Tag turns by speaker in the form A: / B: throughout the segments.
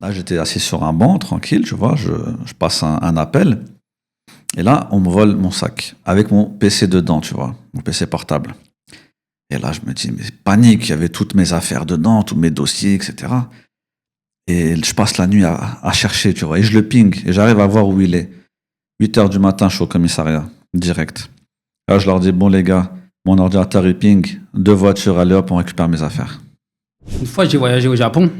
A: Là, j'étais assis sur un banc, tranquille, tu vois, je passe un appel. Et là, on me vole mon sac avec mon PC dedans, tu vois, mon PC portable. Et là, je me dis, mais panique, il y avait toutes mes affaires dedans, tous mes dossiers, etc. Et je passe la nuit à chercher, tu vois, et je le ping, et j'arrive à voir où il est. 8 heures du matin, je suis au commissariat, direct. Là, je leur dis, bon les gars, mon ordinateur est ping, 2 voitures, allez hop, on récupère mes affaires.
B: Une fois, j'ai voyagé au Japon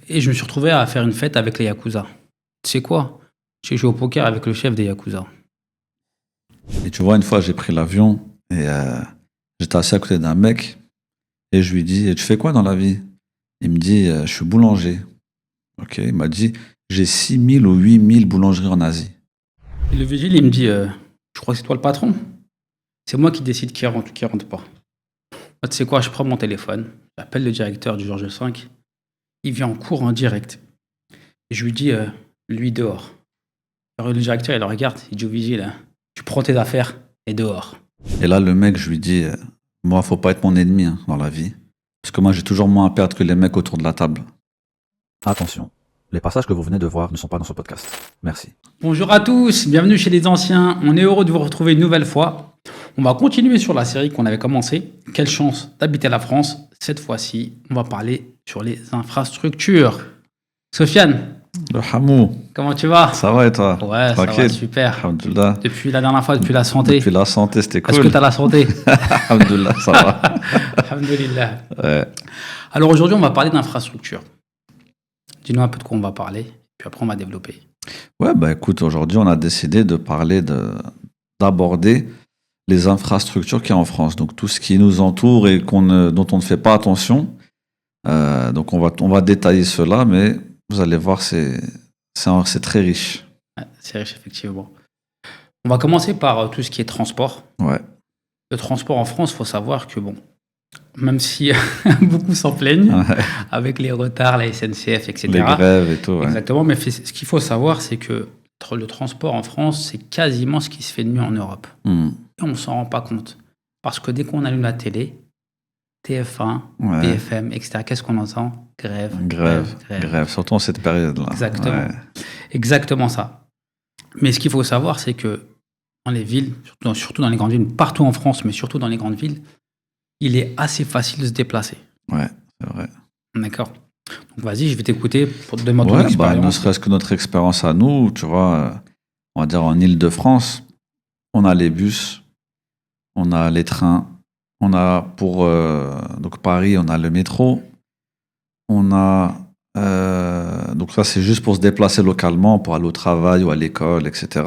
B: et je me suis retrouvé à faire une fête avec les Yakuza. Tu sais quoi? J'ai joué au poker avec le chef des Yakuza.
A: Et tu vois, une fois, j'ai pris l'avion, et j'étais assis à côté d'un mec, et je lui dis, et tu fais quoi dans la vie? Il me dit, je suis boulanger. Ok, il m'a dit, j'ai 6 000 ou 8 000 boulangeries en Asie.
B: Et le vigile, il me dit, je crois que c'est toi le patron. C'est moi qui décide qui rentre ou qui rentre pas. Moi, tu sais quoi, je prends mon téléphone, j'appelle le directeur du Georges V, il vient en cours en direct. Et je lui dis, lui dehors. Alors, le directeur, il le regarde, il dit au vigile, tu prends tes affaires et dehors.
A: Et là, le mec, je lui dis, moi, faut pas être mon ennemi hein, dans la vie. Parce que moi, j'ai toujours moins à perdre que les mecs autour de la table. Attention, les passages que vous venez de voir ne sont pas dans ce podcast. Merci.
B: Bonjour à tous, bienvenue chez les anciens. On est heureux de vous retrouver une nouvelle fois. On va continuer sur la série qu'on avait commencée. Quelle chance d'habiter la France. Cette fois-ci, on va parler sur les infrastructures. Sofiane,
A: Le Hamou,
B: comment tu vas?
A: ça va et toi?
B: Ouais, ça va
A: Tranquille?
B: super.
A: Alhamdoulilah.
B: Depuis la dernière fois, depuis la santé.
A: Depuis la santé, c'était
B: Est-ce que
A: cool.
B: tu as la santé?
A: Alhamdoulilah, ça va.
B: Alhamdoulilah.
A: Ouais.
B: Alors aujourd'hui, on va parler d'infrastructures. Dis-nous un peu de quoi on va parler, puis après on va développer.
A: Ouais, bah écoute, aujourd'hui, on a décidé de parler d'aborder les infrastructures qu'il y a en France. Donc tout ce qui nous entoure et dont on ne fait pas attention. Donc on va détailler cela, mais vous allez voir, c'est très riche.
B: Ouais, c'est riche, effectivement. On va commencer par tout ce qui est transport.
A: Ouais.
B: Le transport en France, il faut savoir que, bon, même si beaucoup s'en plaignent,
A: Ouais.
B: avec les retards, la SNCF, etc.
A: Les grèves et tout. Ouais.
B: Exactement, mais ce qu'il faut savoir, c'est que le transport en France, c'est quasiment ce qui se fait de mieux en Europe. Et on ne s'en rend pas compte. Parce que dès qu'on allume la télé, TF1,
A: Ouais.
B: BFM, etc., qu'est-ce qu'on entend?
A: Grève. Surtout en cette période-là.
B: Exactement.
A: Ouais.
B: Exactement ça. Mais ce qu'il faut savoir, c'est que dans les villes, surtout dans les grandes villes, partout en France, mais surtout dans les grandes villes, il est assez facile de se déplacer.
A: Ouais, c'est vrai.
B: D'accord. Donc vas-y, je vais t'écouter pour te demander ton
A: Ouais, bah,
B: expérience.
A: ne serait-ce que notre expérience à nous, tu vois, on va dire en Île-de-France, on a les bus, on a les trains, on a pour donc Paris, on a le métro, on a donc ça c'est juste pour se déplacer localement, pour aller au travail ou à l'école, etc.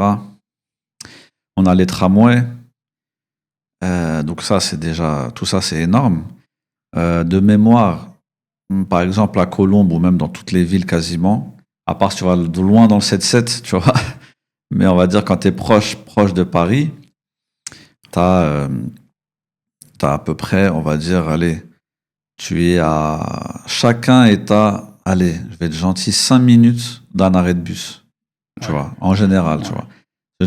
A: On a les tramways, donc ça c'est déjà tout ça c'est énorme. De mémoire, par exemple à Colombes ou même dans toutes les villes quasiment, à part si tu vas de loin dans le 7-7, tu vois, mais on va dire quand tu es proche de Paris, t'as à peu près, on va dire, allez, tu es à... Chacun est à, allez, je vais être gentil, 5 minutes d'un arrêt de bus, tu vois, en général, tu vois.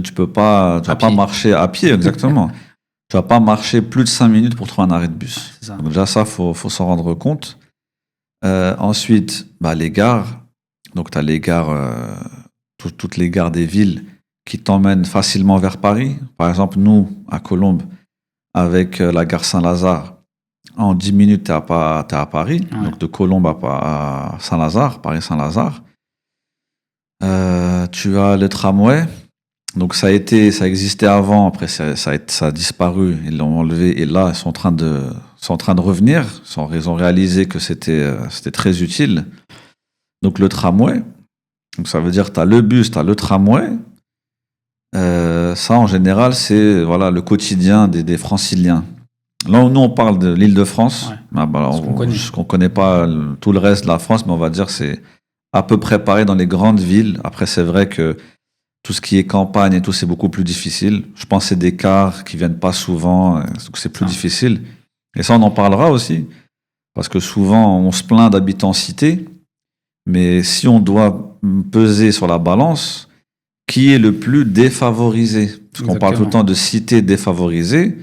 A: Tu vas pas marcher à pied, exactement. Tu vas pas marcher plus de 5 minutes pour trouver un arrêt de bus.
B: C'est ça.
A: Donc déjà ça, faut s'en rendre compte. Ensuite, bah, les gares. Donc tu as les gares, toutes les gares des villes qui t'emmènent facilement vers Paris. Par exemple, nous, à Colombes, avec la gare Saint-Lazare, en 10 minutes, tu es à Paris.
B: Ouais.
A: Donc de Colombes à Saint-Lazare, Paris-Saint-Lazare. Tu as le tramway. Donc ça existait avant, après ça a disparu, ils l'ont enlevé et là ils sont en train de revenir, ils ont réalisé que c'était très utile. Donc le tramway, donc ça veut dire tu as le bus, tu as le tramway. Ça en général c'est voilà le quotidien des Franciliens. Là nous on parle de l'Île-de-France,
B: Ouais.
A: on connaît pas tout le reste de la France, mais on va dire que c'est à peu près pareil dans les grandes villes. Après c'est vrai que tout ce qui est campagne et tout, c'est beaucoup plus difficile. Je pense que c'est des cars qui viennent pas souvent, donc c'est plus difficile. Et ça, on en parlera aussi. Parce que souvent, on se plaint d'habiter en cité, mais si on doit peser sur la balance, qui est le plus défavorisé? Parce qu'on parle tout le temps de cité défavorisée.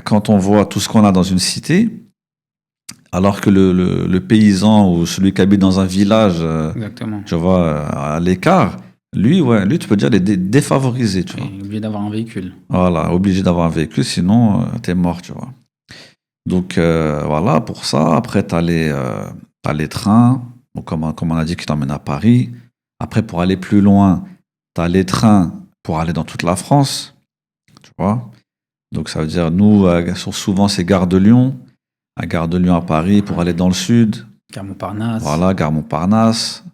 A: Quand on voit tout ce qu'on a dans une cité, Alors que le paysan ou celui qui habite dans un village,
B: Exactement.
A: tu vois, à l'écart, lui, tu peux dire, il est défavorisé, tu vois.
B: Il est obligé d'avoir un véhicule.
A: Voilà, obligé d'avoir un véhicule, sinon, t'es mort, tu vois. Donc, voilà, pour ça. Après, t'as les trains, donc, comme on a dit, qui t'emmènent à Paris. Après, pour aller plus loin, t'as les trains pour aller dans toute la France, tu vois. Donc, ça veut dire, nous, souvent, c'est Gare de Lyon. À Gare de Lyon à Paris pour aller dans le sud.
B: Gare Montparnasse.
A: Voilà, Gare Montparnasse.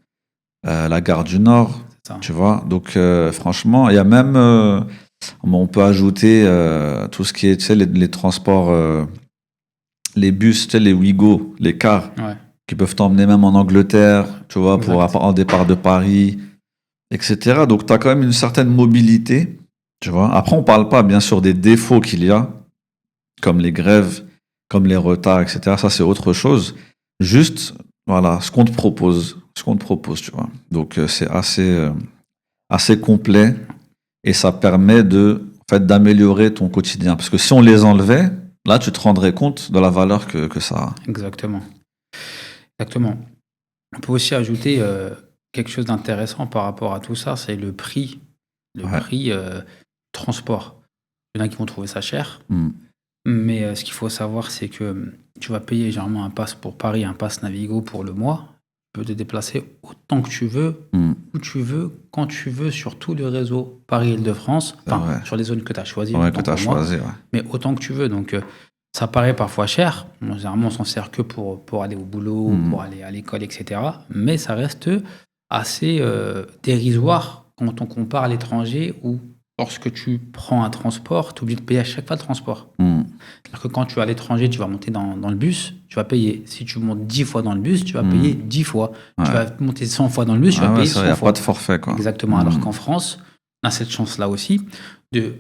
A: La Gare du Nord,
B: C'est ça.
A: tu vois. Donc, franchement, il y a même... on peut ajouter tout ce qui est, tu sais, les transports, les bus, tu sais, les Ouigo, les cars,
B: Ouais.
A: qui peuvent t'emmener même en Angleterre, tu vois,
B: Exact.
A: en départ de Paris, etc. Donc, tu as quand même une certaine mobilité, tu vois. Après, on parle pas, bien sûr, des défauts qu'il y a, comme les grèves, comme les retards, etc. Ça, c'est autre chose. Juste, voilà, ce qu'on te propose, tu vois. Donc, c'est assez complet et ça permet en fait, d'améliorer ton quotidien. Parce que si on les enlevait, là, tu te rendrais compte de la valeur que ça a.
B: Exactement. Exactement. On peut aussi ajouter quelque chose d'intéressant par rapport à tout ça, c'est le prix. Le
A: Ouais.
B: prix transport. Il y en a qui vont trouver ça cher,
A: Mm.
B: mais ce qu'il faut savoir, c'est que tu vas payer généralement un pass pour Paris, un pass Navigo pour le mois. Tu peux te déplacer autant que tu veux,
A: Mm.
B: où tu veux, quand tu veux, sur tout le réseau Paris-Île-de-France,
A: C'est vrai.
B: sur les zones que tu as choisies,
A: Ouais,
B: autant
A: que tu as
B: pour moi,
A: choisi. Ouais.
B: mais autant que tu veux. Donc, ça paraît parfois cher. Bon, généralement, on s'en sert que pour aller au boulot, pour aller à l'école, etc. Mais ça reste assez dérisoire quand on compare à l'étranger où, lorsque tu prends un transport, tu es obligé de payer à chaque fois le transport.
A: Mm.
B: C'est-à-dire que quand tu vas à l'étranger, tu vas monter dans le bus, tu vas payer. Si tu montes 10 fois dans le bus, tu vas payer 10 fois.
A: Ouais.
B: Tu vas monter 100 fois dans le bus, tu vas
A: Ouais,
B: payer
A: ça,
B: 100
A: y a
B: fois.
A: pas de forfait, quoi.
B: Exactement. Alors qu'en France, on a cette chance-là aussi,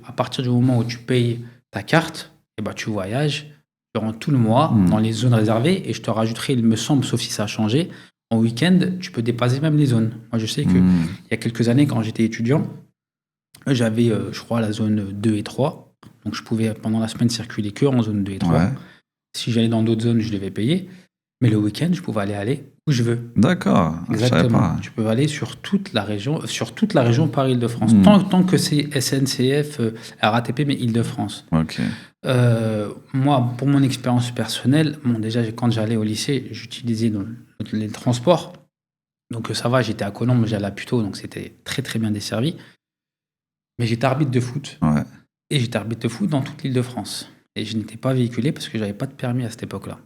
B: à partir du moment où tu payes ta carte, eh ben, tu voyages durant tout le mois dans les zones réservées. Et je te rajouterai, il me semble, sauf si ça a changé, en week-end, tu peux dépasser même les zones. Moi, je sais qu'il y a quelques années, quand j'étais étudiant, j'avais, je crois, la zone 2 et 3. Donc, je pouvais, pendant la semaine, circuler que en zone 2 et 3.
A: Ouais.
B: Si j'allais dans d'autres zones, je devais payer. Mais le week-end, je pouvais aller où je veux.
A: D'accord. Je savais
B: Exactement.
A: pas.
B: Tu peux aller sur toute la région Paris-Île-de-France.
A: Mm.
B: Tant que c'est SNCF, RATP, mais Île-de-France.
A: Ok.
B: Moi, pour mon expérience personnelle, bon, déjà, quand j'allais au lycée, j'utilisais les transports. Donc ça va, j'étais à Colombes, j'allais à Puteaux, donc c'était très très bien desservi. Mais j'étais arbitre de foot.
A: Ouais.
B: Et j'étais arbitre de foot dans toute l'Île-de-France. Et je n'étais pas véhiculé parce que j'avais pas de permis à cette époque-là.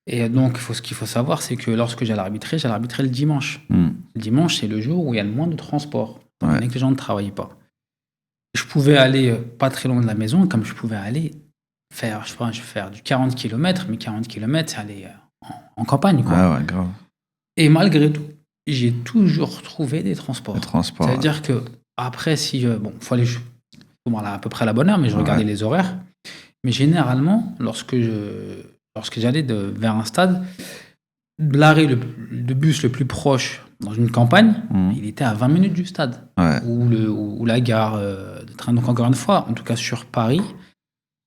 B: Et donc, ce qu'il faut savoir, c'est que lorsque j'allais arbitrer le dimanche.
A: Mm.
B: Le dimanche, c'est le jour où il y a le moins de transport, étant donné
A: Ouais.
B: que les gens ne travaillent pas. Je pouvais aller pas très loin de la maison, comme je pouvais aller faire, je vais faire du 40 km, mais 40 km, c'est aller en campagne, quoi.
A: Ouais, ouais, grave.
B: Et malgré tout, j'ai toujours trouvé des transports.
A: Les transports.
B: C'est-à-dire que après, si faut aller à peu près à la bonne heure, mais je regardais les horaires. Mais généralement, lorsque j'allais vers un stade, l'arrêt de bus le plus proche dans une campagne, il était à 20 minutes du stade.
A: Ouais.
B: Ou la gare de train. Donc encore une fois, en tout cas sur Paris,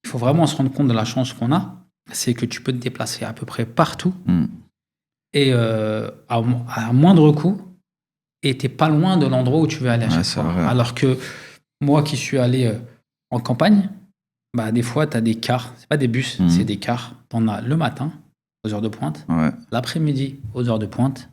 B: il faut vraiment se rendre compte de la chance qu'on a. C'est que tu peux te déplacer à peu près partout et à moindre coût, et t'es pas loin de l'endroit où tu veux aller à chaque fois.
A: Vrai.
B: Alors que moi qui suis allé en campagne, des fois tu as des cars, c'est pas des bus, c'est des cars. T'en as le matin aux heures de pointe, l'après-midi aux heures de pointe,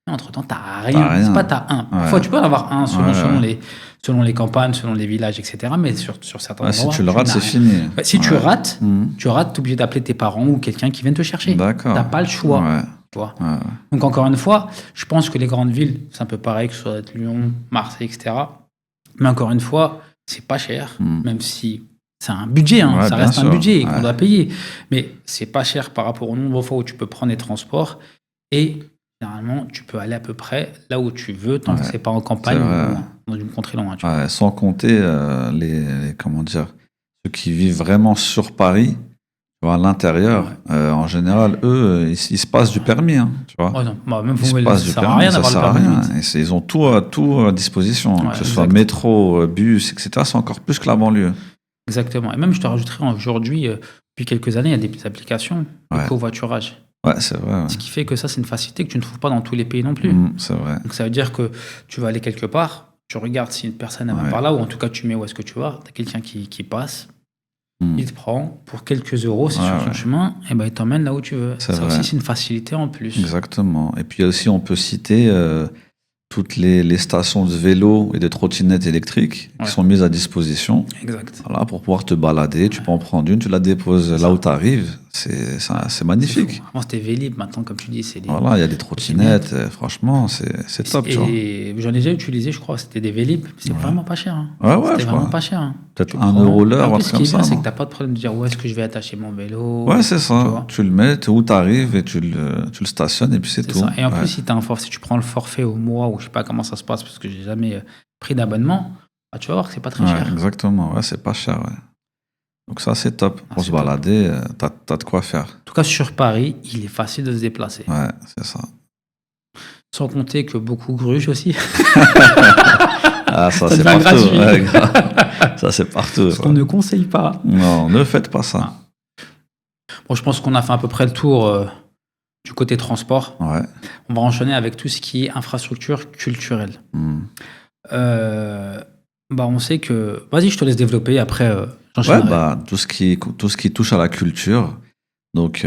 B: et entre-temps t'as rien. C'est pas t'as un. Parfois tu peux en avoir un selon les campagnes, selon les villages, etc. Mais sur certains endroits,
A: si tu le rates, c'est fini.
B: Si tu rates, t'es obligé d'appeler tes parents ou quelqu'un qui vienne te chercher.
A: D'accord.
B: T'as pas le choix.
A: Ouais.
B: Tu vois. Donc encore une fois, je pense que les grandes villes, c'est un peu pareil que ce soit Lyon, Marseille, etc. Mais encore une fois, c'est pas cher, même si c'est un budget, ça reste un budget qu'on doit payer. Mais c'est pas cher par rapport au nombre de fois où tu peux prendre les transports. Et généralement, tu peux aller à peu près là où tu veux, tant que c'est pas en campagne ou dans une contrée loin.
A: Sans compter ceux qui vivent vraiment sur Paris. À l'intérieur, en général, eux, ils se passent du permis, tu vois.
B: Même
A: ils se passent du permis, ça sert à rien. Ils ont tout à disposition, que ce soit métro, bus, etc. C'est encore plus que la banlieue.
B: Exactement. Et même, je te rajouterais aujourd'hui, depuis quelques années, il y a des applications de
A: Ouais.
B: covoiturage.
A: Ouais, c'est vrai. Ouais.
B: Ce qui fait que ça, c'est une facilité que tu ne trouves pas dans tous les pays non plus.
A: C'est vrai.
B: Donc ça veut dire que tu vas aller quelque part, tu regardes si une personne elle va
A: Ouais.
B: par là, ou en tout cas tu mets où est-ce que tu vas, tu as quelqu'un qui passe,
A: Mm.
B: il te prend pour quelques euros, c'est
A: Ouais,
B: sur son
A: ouais.
B: chemin, et ben il t'emmène là où tu veux.
A: C'est
B: Ça
A: vrai.
B: aussi, c'est une facilité en plus.
A: Exactement. Et puis aussi, on peut citer toutes les stations de vélo et de trottinettes électriques
B: Ouais.
A: qui sont mises à disposition.
B: Exact.
A: Voilà, pour pouvoir te balader, tu peux en prendre une, tu la déposes
B: C'est
A: là
B: ça.
A: où tu arrives. C'est
B: C'est
A: magnifique.
B: fou. Avant, c'était Vélib, maintenant, comme tu dis, c'est des...
A: Voilà, il y a des trottinettes, franchement, c'est top, tu vois.
B: Et j'en ai déjà utilisé, je crois, c'était des Vélib. C'est
A: Ouais.
B: vraiment pas cher. Hein.
A: Ouais, ouais,
B: C'était
A: je
B: vraiment
A: crois.
B: pas cher. Hein.
A: Peut-être
B: Tu
A: 1
B: prends-
A: euro
B: Et
A: l'heure,
B: en
A: ou un
B: plus, ce
A: truc
B: qui
A: comme
B: est bien,
A: ça,
B: c'est
A: non?
B: que t'as pas de problème de dire où est-ce que je vais attacher mon vélo.
A: Ouais, c'est
B: Tu
A: ça.
B: vois.
A: Tu le mets, où tu arrives et tu le stationnes et puis c'est
B: C'est
A: tout.
B: ça. Et en
A: Ouais.
B: plus, si tu prends le forfait au mois, ou je sais pas comment ça se passe, parce que j'ai jamais pris d'abonnement, bah, tu vas voir que c'est pas très
A: Ouais,
B: cher.
A: exactement. Ouais, c'est pas cher, ouais. Donc ça, c'est top.
B: Ah,
A: Pour
B: c'est
A: se
B: top.
A: balader, t'as de quoi faire.
B: En tout cas, sur Paris, il est facile de se déplacer.
A: Ouais, c'est ça.
B: Sans compter que beaucoup grugent aussi.
A: Ah, ça,
B: Ça
A: c'est
B: devient
A: partout.
B: gratuit.
A: Ouais, grave. Ça, c'est partout.
B: Ce
A: ça.
B: qu'on ne conseille pas.
A: Non, ne faites pas ça.
B: Bon, je pense qu'on a fait à peu près le tour du côté transport.
A: Ouais.
B: On va enchaîner avec tout ce qui est infrastructure culturelle.
A: Hmm.
B: On sait que... Vas-y, je te laisse développer, après
A: Ouais,
B: j'enchaînerai.
A: tout ce qui touche à la culture. Donc,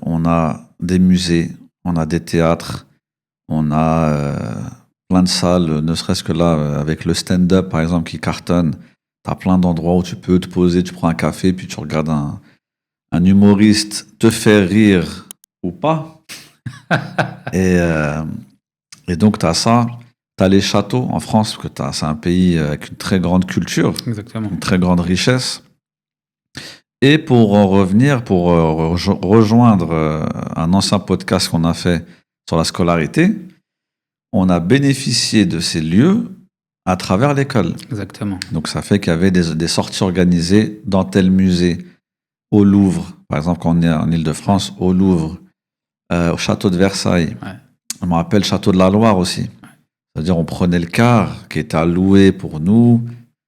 A: on a des musées, on a des théâtres, on a plein de salles, ne serait-ce que là, avec le stand-up, par exemple, qui cartonne. T'as plein d'endroits où tu peux te poser, tu prends un café, puis tu regardes un humoriste te faire rire ou pas. Et donc, t'as ça. T'as les châteaux en France, parce que c'est un pays avec une très grande culture,
B: Exactement.
A: une très grande richesse. Et pour en revenir, pour rejoindre un ancien podcast qu'on a fait sur la scolarité, on a bénéficié de ces lieux à travers l'école.
B: Exactement.
A: Donc ça fait qu'il y avait des sorties organisées dans tel musée, au Louvre, par exemple quand on est en Île-de-France, au Louvre, au château de Versailles.
B: Ouais.
A: On me rappelle le château de la Loire aussi. C'est-à-dire on prenait le car qui était alloué pour nous,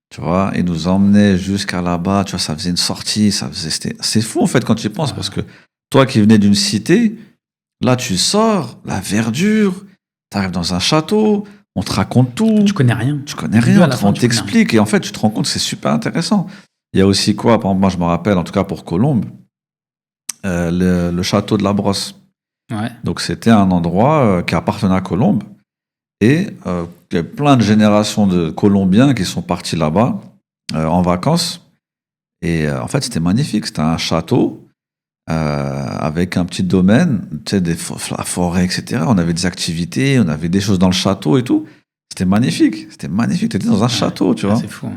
A: tu vois, et nous emmenait jusqu'à là-bas, tu vois, ça faisait une sortie, c'est fou en fait quand tu y penses, parce que toi qui venais d'une cité, là tu sors, la verdure, tu arrives dans un château, on te raconte tout.
B: Tu connais rien.
A: Tu connais
B: Du début
A: rien,
B: à la fin,
A: on
B: tu connais
A: t'explique, et en fait tu te rends compte que c'est super intéressant. Il y a aussi quoi, par exemple, moi je me rappelle, en tout cas pour Colombes, le château de la Brosse.
B: Ouais.
A: Donc c'était un endroit qui appartenait à Colombes. Et il y a plein de générations de Colombiens qui sont partis là-bas en vacances. Et en fait, c'était magnifique. C'était un château avec un petit domaine, tu sais, la forêt, etc. On avait des activités, on avait des choses dans le château et tout. C'était magnifique. C'était magnifique. Tu étais dans un château, tu vois.
B: C'est fou.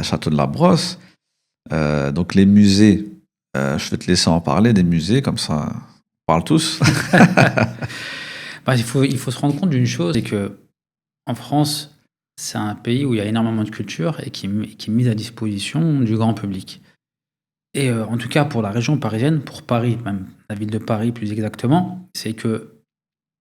A: Château de la Brosse. Donc les musées, je vais te laisser en parler des musées, comme ça, on parle tous.
B: Il faut se rendre compte d'une chose, c'est que en France, c'est un pays où il y a énormément de culture et qui est mise à disposition du grand public. Et en tout cas, pour la région parisienne, pour Paris, même la ville de Paris plus exactement, c'est que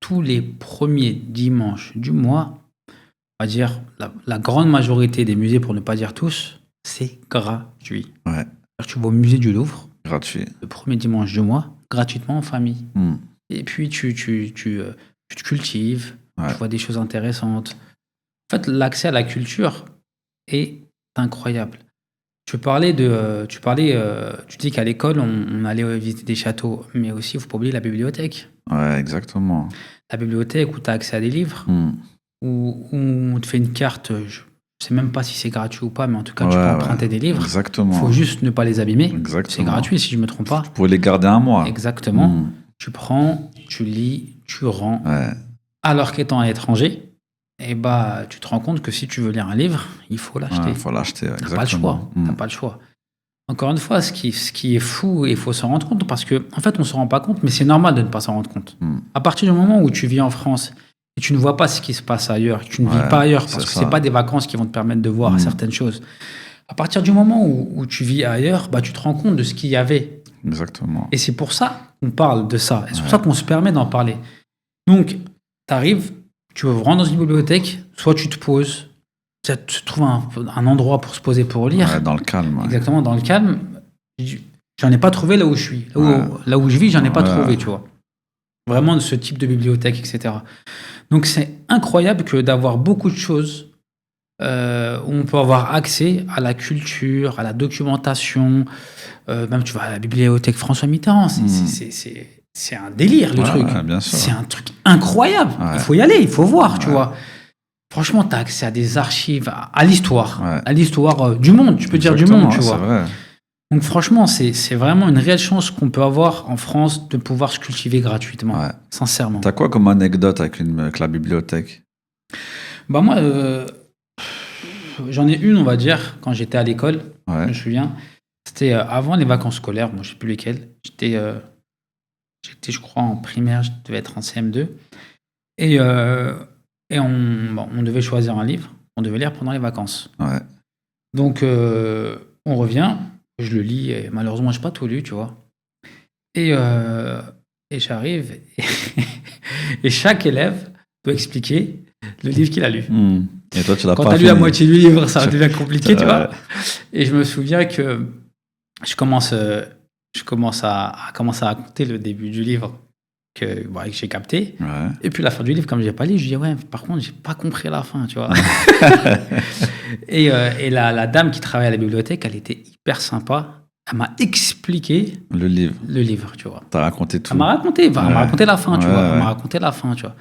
B: tous les premiers dimanches du mois, on va dire la grande majorité des musées, pour ne pas dire tous, c'est gratuit.
A: Ouais.
B: Tu vas au musée du Louvre,
A: Gratuit.
B: le premier dimanche du mois, gratuitement en famille.
A: Hmm.
B: Et puis tu te cultives,
A: Ouais.
B: tu vois des choses intéressantes. En fait, l'accès à la culture est incroyable. Tu dis qu'à l'école, on allait visiter des châteaux, mais aussi, il ne faut pas oublier la bibliothèque.
A: Ouais, exactement.
B: La bibliothèque où tu as accès à des livres,
A: Hmm.
B: où on te fait une carte, je ne sais même pas si c'est gratuit ou pas, mais en tout cas, tu
A: Ouais,
B: peux
A: ouais.
B: emprunter des livres. Il
A: Exactement.
B: faut juste ne pas les abîmer.
A: Exactement.
B: C'est gratuit, si je ne me trompe pas.
A: Tu pouvais les garder un mois.
B: Exactement.
A: Hmm.
B: Tu prends, tu lis, tu rends.
A: Ouais.
B: Alors qu'étant à l'étranger, tu te rends compte que si tu veux lire un livre, il faut l'acheter.
A: Ouais, faut l'acheter.
B: T'as pas le choix.
A: Hmm.
B: T'as pas le choix. Encore une fois, ce qui est fou, et il faut s'en rendre compte, parce que en fait, on se rend pas compte, mais c'est normal de ne pas s'en rendre compte.
A: Hmm.
B: À partir du moment où tu vis en France et tu ne vois pas ce qui se passe ailleurs, tu ne vis
A: Ouais,
B: pas ailleurs, parce
A: c'est
B: que
A: ça.
B: c'est pas des vacances qui vont te permettre de voir certaines choses. À partir du moment où tu vis ailleurs, tu te rends compte de ce qu'il y avait.
A: Exactement.
B: Et c'est pour ça qu'on parle de ça. Et c'est pour ça qu'on se permet d'en parler. Donc, tu arrives, tu veux rentrer dans une bibliothèque, soit tu te poses, tu trouves un endroit pour se poser pour lire.
A: Ouais, dans le calme. Ouais.
B: Exactement, dans le calme. J'en ai pas trouvé là où je suis. Là où je vis, j'en ai pas trouvé, tu vois. Vraiment de ce type de bibliothèque, etc. Donc c'est incroyable que d'avoir beaucoup de choses où on peut avoir accès à la culture, à la documentation, même tu vois, à la bibliothèque François Mitterrand, c'est un délire le truc.
A: Bien sûr.
B: C'est un truc incroyable. Il faut y aller, il faut voir, tu vois. Franchement, tu as accès à des archives, à l'histoire, à l'histoire du monde, tu peux dire du monde, tu vois.
A: Vrai.
B: Donc franchement, c'est vraiment une réelle chance qu'on peut avoir en France de pouvoir se cultiver gratuitement, sincèrement.
A: T'as quoi comme anecdote avec la bibliothèque?
B: Bah moi, j'en ai une, on va dire, quand j'étais à l'école, je me souviens. C'était avant les vacances scolaires, moi je sais plus lesquelles. J'étais, je crois, en primaire, je devais être en CM2. Et on devait choisir un livre, on devait lire pendant les vacances. Donc on revient, je le lis, et malheureusement, je n'ai pas tout lu, tu vois. Et j'arrive, et chaque élève doit expliquer le livre qu'il a lu.
A: Et toi, tu l'as
B: Quand
A: pas
B: tu as lu
A: fini.
B: la moitié du livre, ça devient compliqué, tu vois. Et je me souviens que je commence à raconter le début du livre que j'ai capté. Et puis la fin du livre, comme je n'ai pas lu, je dis par contre, j'ai pas compris la fin, tu vois. et la dame qui travaille à la bibliothèque, elle était hyper sympa. Elle m'a expliqué
A: le livre,
B: tu vois.
A: T'as raconté tout.
B: Elle m'a raconté la fin, tu vois. Elle m'a raconté la fin, tu vois.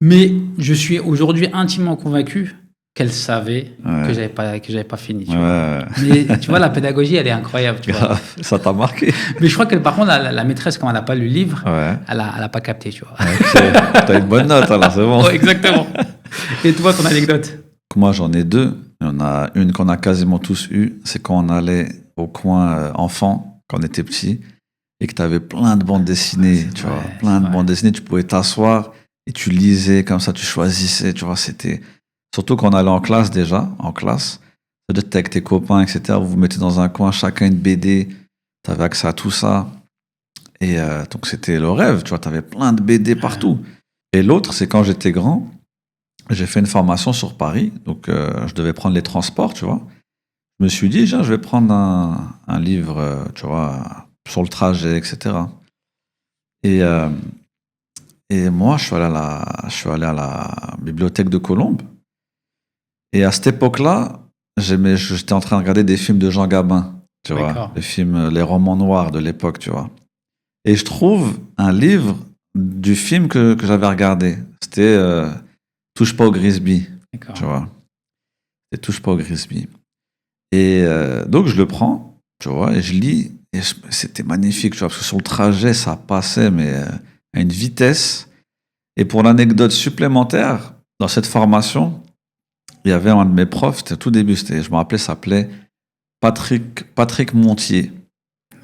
B: Mais je suis aujourd'hui intimement convaincu qu'elle savait que j'avais pas fini. Tu vois. Mais tu vois, la pédagogie, elle est incroyable. Tu vois.
A: Ça t'a marqué.
B: Mais je crois que par contre, la maîtresse, quand elle n'a pas lu le livre, elle a pas capté. Tu vois.
A: T'as une bonne note, alors c'est bon.
B: Exactement. Et toi, ton anecdote?
A: Moi, j'en ai deux. Il y en a une qu'on a quasiment tous eue. C'est quand on allait au coin enfant, quand on était petit, et que tu avais plein de bandes dessinées. Tu vois, plein de bandes dessinées. Tu pouvais t'asseoir et tu lisais comme ça, tu choisissais. Tu vois, c'était. Surtout quand on allait en classe déjà, c'est-à-dire que t'es avec tes copains, etc. Vous vous mettez dans un coin, chacun une BD, t'avais accès à tout ça. Et donc c'était le rêve, tu vois, t'avais plein de BD partout. Et l'autre, c'est quand j'étais grand, j'ai fait une formation sur Paris, donc je devais prendre les transports, tu vois. Je me suis dit, je vais prendre un livre, tu vois, sur le trajet, etc. Et moi, je suis allé à la bibliothèque de Colombes. Et à cette époque-là, j'étais en train de regarder des films de Jean Gabin, tu vois, les films, les romans noirs de l'époque, tu vois. Et je trouve un livre du film que j'avais regardé. C'était Touche pas au Grisby, tu vois. C'était Touche pas au Grisby. Et donc je le prends, tu vois, et je lis. Et c'était magnifique, tu vois, parce que sur le trajet, ça passait, mais à une vitesse. Et pour l'anecdote supplémentaire, dans cette formation, il y avait un de mes profs, c'était au tout début, je me rappelais, ça s'appelait Patrick Montier.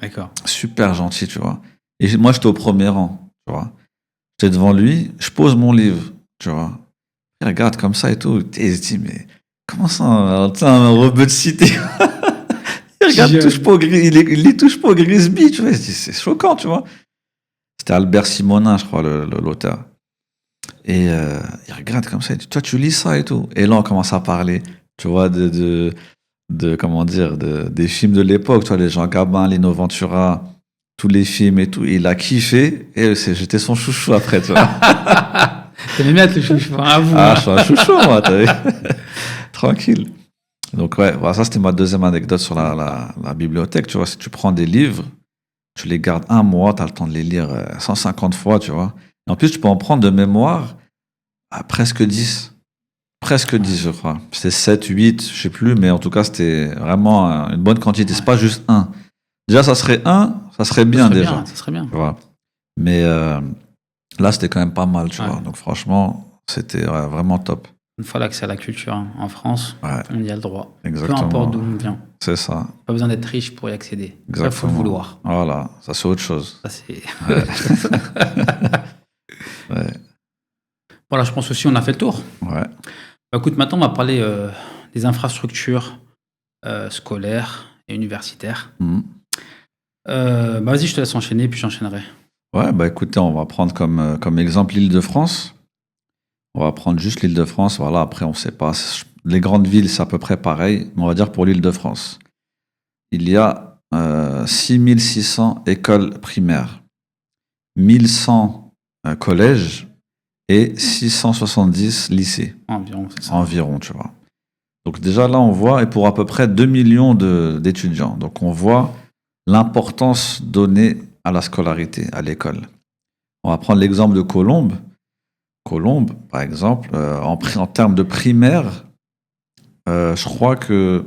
B: D'accord.
A: Super gentil, tu vois. Et moi, j'étais au premier rang, tu vois. J'étais devant lui, je pose mon livre, tu vois. Il regarde comme ça et tout. Et il se dit, mais comment ça, un rebeu de cité? Il regarde, il touche pas au Grisby, tu vois. Il se dit, c'est choquant, tu vois. C'était Albert Simonin, je crois, l'auteur. Et il regarde comme ça, il dit, toi, tu lis ça et tout. Et là, on commence à parler, tu vois, comment dire, des films de l'époque, tu vois, les Jean Gabin, Lino Ventura, tous les films et tout. Et il a kiffé, et j'étais son chouchou après, tu vois.
B: T'aimais bien être le chouchou, hein, vous.
A: Ah, je suis un chouchou, moi, t'as vu. Tranquille. Donc, ouais, voilà, ça, c'était ma deuxième anecdote sur la bibliothèque, tu vois. Si tu prends des livres, tu les gardes un mois, t'as le temps de les lire 150 fois, tu vois. Et en plus, tu peux en prendre de mémoire à presque 10. Presque 10, je crois. C'était 7, 8, je sais plus, mais en tout cas, c'était vraiment une bonne quantité. C'est pas juste un. Déjà, ça serait bien, déjà.
B: Ça serait bien.
A: Tu vois. Mais là, c'était quand même pas mal, tu vois. Donc, franchement, c'était vraiment top.
B: Une fois l'accès à la culture en France, on y a le droit.
A: Exactement.
B: Peu importe d'où on vient.
A: C'est ça.
B: Pas besoin d'être riche pour y accéder.
A: Exactement.
B: Ça, faut le vouloir.
A: Voilà, ça, c'est autre chose.
B: Ça, c'est...
A: Ouais.
B: Voilà, je pense aussi on a fait le tour.
A: Ouais.
B: Bah, écoute, maintenant, on va parler des infrastructures scolaires et universitaires. Bah, vas-y, je te laisse enchaîner, puis j'enchaînerai.
A: Ouais, bah écoutez, on va prendre comme exemple l'Île-de-France. On va prendre juste l'Île-de-France. Voilà, après, on ne sait pas. Les grandes villes, c'est à peu près pareil. Mais on va dire pour l'Île-de-France. Il y a 6600 écoles primaires, 1100 collèges et 670 lycées.
B: Environ, c'est ça.
A: Environ, tu vois. Donc déjà là, on voit, et pour à peu près 2 millions d'étudiants. Donc on voit l'importance donnée à la scolarité, à l'école. On va prendre l'exemple de Colombes. Colombes, par exemple, en termes de primaire, je crois que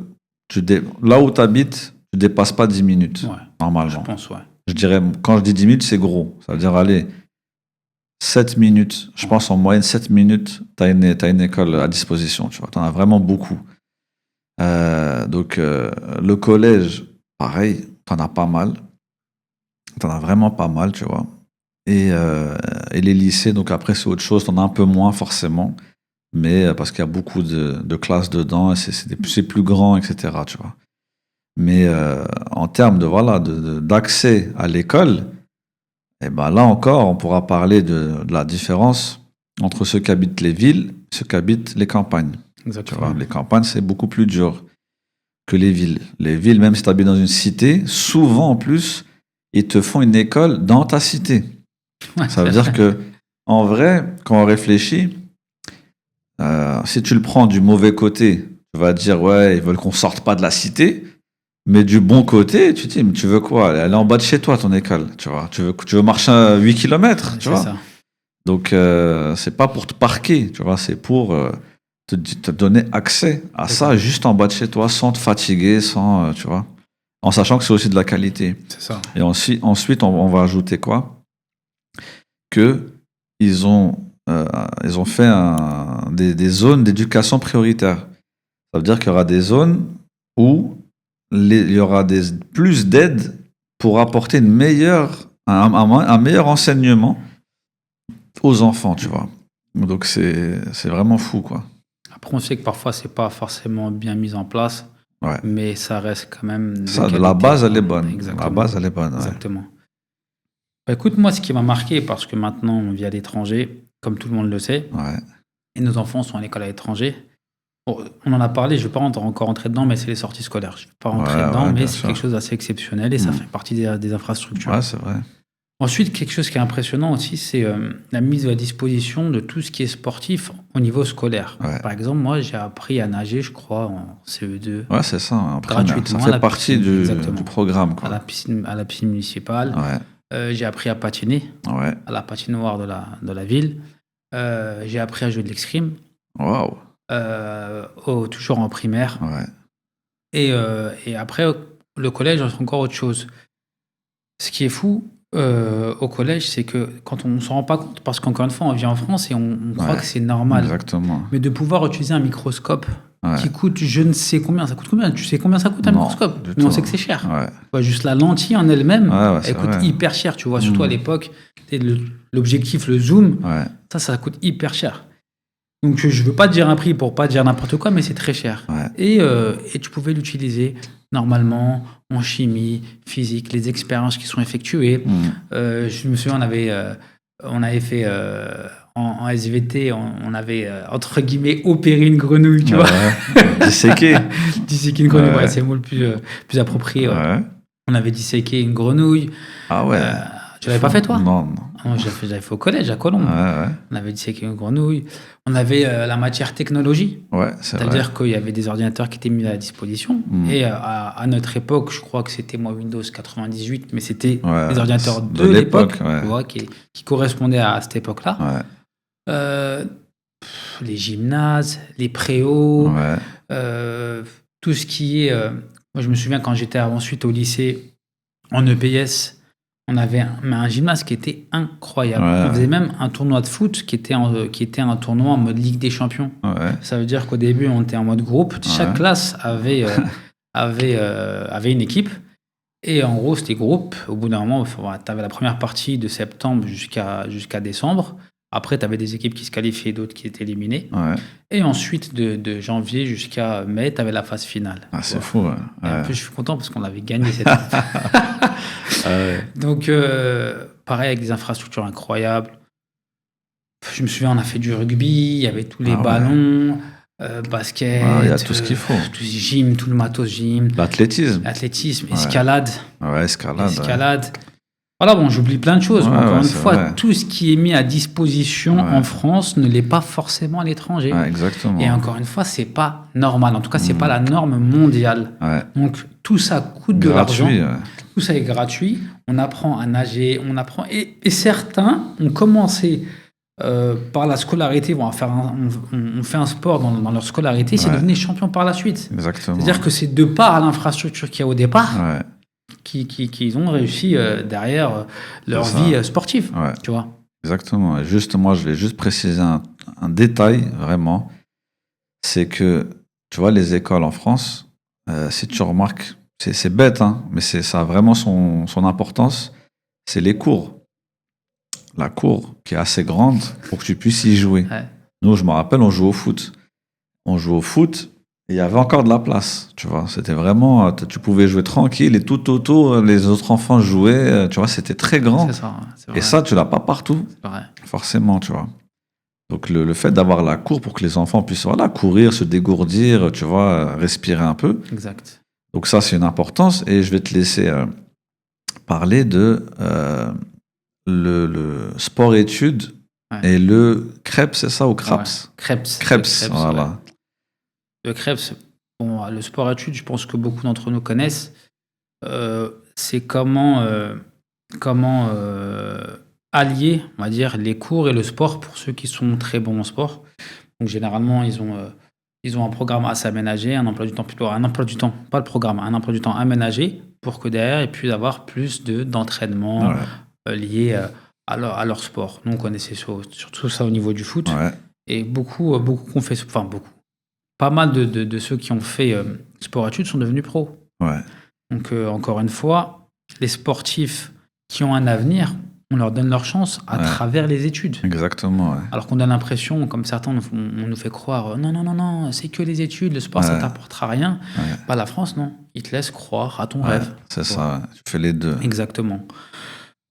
A: là où tu habites, tu ne dépasses pas 10 minutes,
B: Ouais,
A: normalement.
B: je pense, ouais.
A: Je dirais, quand je dis 10 minutes, c'est gros. Ça veut dire, allez, 7 minutes. Je pense en moyenne, 7 minutes, tu as une école à disposition. Tu vois, tu en as vraiment beaucoup. Donc, le collège, pareil, tu en as pas mal. Tu en as vraiment pas mal, tu vois. Et les lycées, donc après, c'est autre chose. Tu en as un peu moins, forcément. Mais parce qu'il y a beaucoup de classes dedans, et c'est plus grand, etc. Tu vois. Mais en termes d'accès à l'école, et ben là encore, on pourra parler de la différence entre ceux qui habitent les villes et ceux qui habitent les campagnes. Tu
B: Exactement.
A: vois, les campagnes, c'est beaucoup plus dur que les villes. Les villes, même si tu habites dans une cité, souvent en plus, ils te font une école dans ta cité.
B: Ouais,
A: Ça veut dire que, en vrai, quand on réfléchit, si tu le prends du mauvais côté, tu vas te dire, ouais, ils veulent qu'on sorte pas de la cité. Mais du bon côté, tu te dis, mais tu veux quoi? Elle est en bas de chez toi, ton école, tu vois. Tu veux marcher 8 km, tu
B: c'est
A: vois.
B: ça.
A: Donc, c'est pas pour te parquer, tu vois. C'est pour te donner accès à ça juste en bas de chez toi, sans te fatiguer, sans, tu vois. En sachant que c'est aussi de la qualité.
B: C'est ça.
A: Et ensuite, on va ajouter quoi? Que ils ont fait des zones d'éducation prioritaire. Ça veut dire qu'il y aura des zones où il y aura plus d'aide pour apporter un meilleur enseignement aux enfants, tu vois. Donc c'est vraiment fou, quoi.
B: Après, on sait que parfois, c'est pas forcément bien mis en place,
A: Ouais.
B: mais ça reste quand même de
A: Ça,
B: qualité.
A: la base, elle est bonne.
B: Exactement.
A: La base, elle est bonne. Ouais.
B: Exactement. Bah, écoute, moi, ce qui m'a marqué, parce que maintenant, on vit à l'étranger, comme tout le monde le sait,
A: Ouais.
B: et nos enfants sont à l'école à l'étranger. Bon, on en a parlé, je ne vais pas encore rentrer dedans, mais c'est les sorties scolaires. Je ne vais pas rentrer dedans, mais
A: bien
B: c'est
A: sûr.
B: quelque chose d'assez exceptionnel et ça fait partie des infrastructures.
A: Ouais, c'est vrai.
B: Ensuite, quelque chose qui est impressionnant aussi, c'est la mise à disposition de tout ce qui est sportif au niveau scolaire.
A: Ouais.
B: Par exemple, moi, j'ai appris à nager, je crois, en CE2.
A: Ouais, c'est ça. En primaire.
B: Gratuitement,
A: Ça
B: à la
A: fait partie
B: piscine,
A: du programme, quoi.
B: à la piscine municipale.
A: Ouais.
B: J'ai appris à patiner
A: Ouais.
B: à la patinoire de la ville. J'ai appris à jouer de l'escrime.
A: Waouh.
B: Toujours en primaire.
A: Ouais.
B: Et après, le collège, c'est encore autre chose. Ce qui est fou au collège, c'est que quand on ne s'en rend pas compte, parce qu'encore une fois, on vit en France et on croit que c'est normal.
A: Exactement.
B: Mais de pouvoir utiliser un microscope
A: Ouais.
B: qui coûte je ne sais combien. Ça coûte combien? Tu sais combien ça coûte un
A: Non,
B: microscope?
A: du
B: Mais on
A: tout.
B: sait que c'est cher.
A: Ouais.
B: Ouais, juste la lentille en elle-même,
A: c'est
B: elle coûte
A: vrai.
B: hyper cher, tu vois. Surtout à l'époque, l'objectif, le zoom,
A: Ouais.
B: ça coûte hyper cher. Donc je veux pas te dire un prix pour pas dire n'importe quoi, mais c'est très cher.
A: Ouais.
B: Et tu pouvais l'utiliser normalement en chimie, physique, les expériences qui sont effectuées. Je me souviens, on avait fait en SVT, on avait entre guillemets opéré une grenouille, tu vois.
A: Disséquer.
B: Disséquer une grenouille, ouais, c'est le mot le plus approprié. Ouais.
A: Ouais.
B: On avait disséqué une grenouille.
A: Ah ouais.
B: Tu l'avais pas fait, toi?
A: Non.
B: Non, j'avais fait au collège à Colombes.
A: Ouais.
B: On avait disséqué une grenouille. On avait la matière technologie.
A: Ouais,
B: C'est-à-dire qu'il y avait des ordinateurs qui étaient mis à la disposition. Et à notre époque, je crois que c'était Windows 98, mais c'était des ordinateurs de l'époque, tu vois, qui correspondaient à cette époque-là.
A: Ouais.
B: Les gymnases, les préaux,
A: Ouais.
B: tout ce qui est... moi, je me souviens quand j'étais ensuite au lycée, en EPS, on avait un gymnase qui était incroyable.
A: Ouais.
B: On faisait même un tournoi de foot qui était un tournoi en mode Ligue des Champions.
A: Ouais.
B: Ça veut dire qu'au début, on était en mode groupe. Chaque classe avait une équipe. Et en gros, c'était groupe. Au bout d'un moment, tu avais la première partie de septembre jusqu'à décembre. Après, tu avais des équipes qui se qualifiaient, d'autres qui étaient éliminées.
A: Ouais.
B: Et ensuite, de janvier jusqu'à mai, tu avais la phase finale.
A: Ah, c'est fou. Ouais.
B: Et en plus, je suis content parce qu'on avait gagné cette année. Donc, pareil, avec des infrastructures incroyables. Je me souviens, on a fait du rugby, il y avait tous les ballons. basket,
A: Il y a tout ce qu'il faut.
B: tout gym, tout le matos gym,
A: L'athlétisme.
B: athlétisme,
A: Ouais.
B: escalade.
A: Ouais, escalade.
B: Voilà, bon, j'oublie plein de choses.
A: Ouais,
B: mais encore une
A: c'est
B: fois,
A: vrai.
B: tout ce qui est mis à disposition
A: Ouais.
B: en France ne l'est pas forcément à l'étranger.
A: Ouais, exactement.
B: Et encore une fois, c'est pas normal. En tout cas, c'est pas la norme mondiale.
A: Ouais.
B: Donc, tout ça coûte de l'argent.
A: Gratuit. Ouais.
B: Tout ça est gratuit. On apprend à nager, on apprend. Et certains ont commencé par la scolarité, on fait un sport dans leur scolarité, c'est
A: Ouais.
B: devenu champion par la suite.
A: Exactement.
B: C'est-à-dire que c'est de par à l'infrastructure qu'il y a au départ
A: Ouais.
B: qu'ils ont réussi derrière leur
A: C'est ça.
B: vie sportive.
A: Ouais.
B: Tu vois.
A: Exactement. Et juste, moi, je vais juste préciser un détail, vraiment. C'est que, tu vois, les écoles en France, si tu remarques, c'est bête, hein, mais ça a vraiment son importance. C'est les cours. La cour qui est assez grande pour que tu puisses y jouer.
B: Ouais.
A: Nous, je me rappelle, on jouait au foot. On jouait au foot et il y avait encore de la place, tu vois. C'était vraiment, tu pouvais jouer tranquille et tout autour, les autres enfants jouaient, tu vois, c'était très grand.
B: C'est ça. C'est vrai.
A: Et ça, tu l'as pas partout,
B: C'est vrai.
A: forcément, tu vois. Donc, le fait d'avoir la cour pour que les enfants puissent, voilà, courir, se dégourdir, tu vois, respirer un peu.
B: Exact.
A: Donc, ça, c'est une importance. Et je vais te laisser parler de le sport-études
B: Ouais.
A: et le CREPS, c'est ça, ou CRAPS?
B: Ouais. Creps.
A: CREPS,
B: Le Creps,
A: voilà.
B: ouais. Le Krebs, bon, le sport-études, je pense que beaucoup d'entre nous connaissent. C'est comment allier, on va dire, les cours et le sport pour ceux qui sont très bons en sport. Donc généralement, ils ont un programme assez aménagé, un emploi du temps plutôt, un emploi du temps, pas le programme, un emploi du temps aménagé pour que derrière, ils puissent avoir plus d'entraînement
A: Ouais.
B: lié à leur sport. Nous, on connaissait surtout ça au niveau du foot.
A: Ouais.
B: Et beaucoup qu'on fait, enfin beaucoup. Pas mal de ceux qui ont fait sport-études sont devenus pros.
A: Ouais.
B: Donc, encore une fois, les sportifs qui ont un avenir, on leur donne leur chance à
A: Ouais.
B: travers les études.
A: Exactement, ouais.
B: Alors qu'on a l'impression, comme certains on nous fait croire, non, c'est que les études, le sport, ça
A: Ouais.
B: t'apportera rien.
A: Ouais.
B: Bah, la France, non. Ils te laissent croire à ton
A: Ouais,
B: rêve.
A: c'est ça, ouais. Tu fais les deux.
B: Exactement.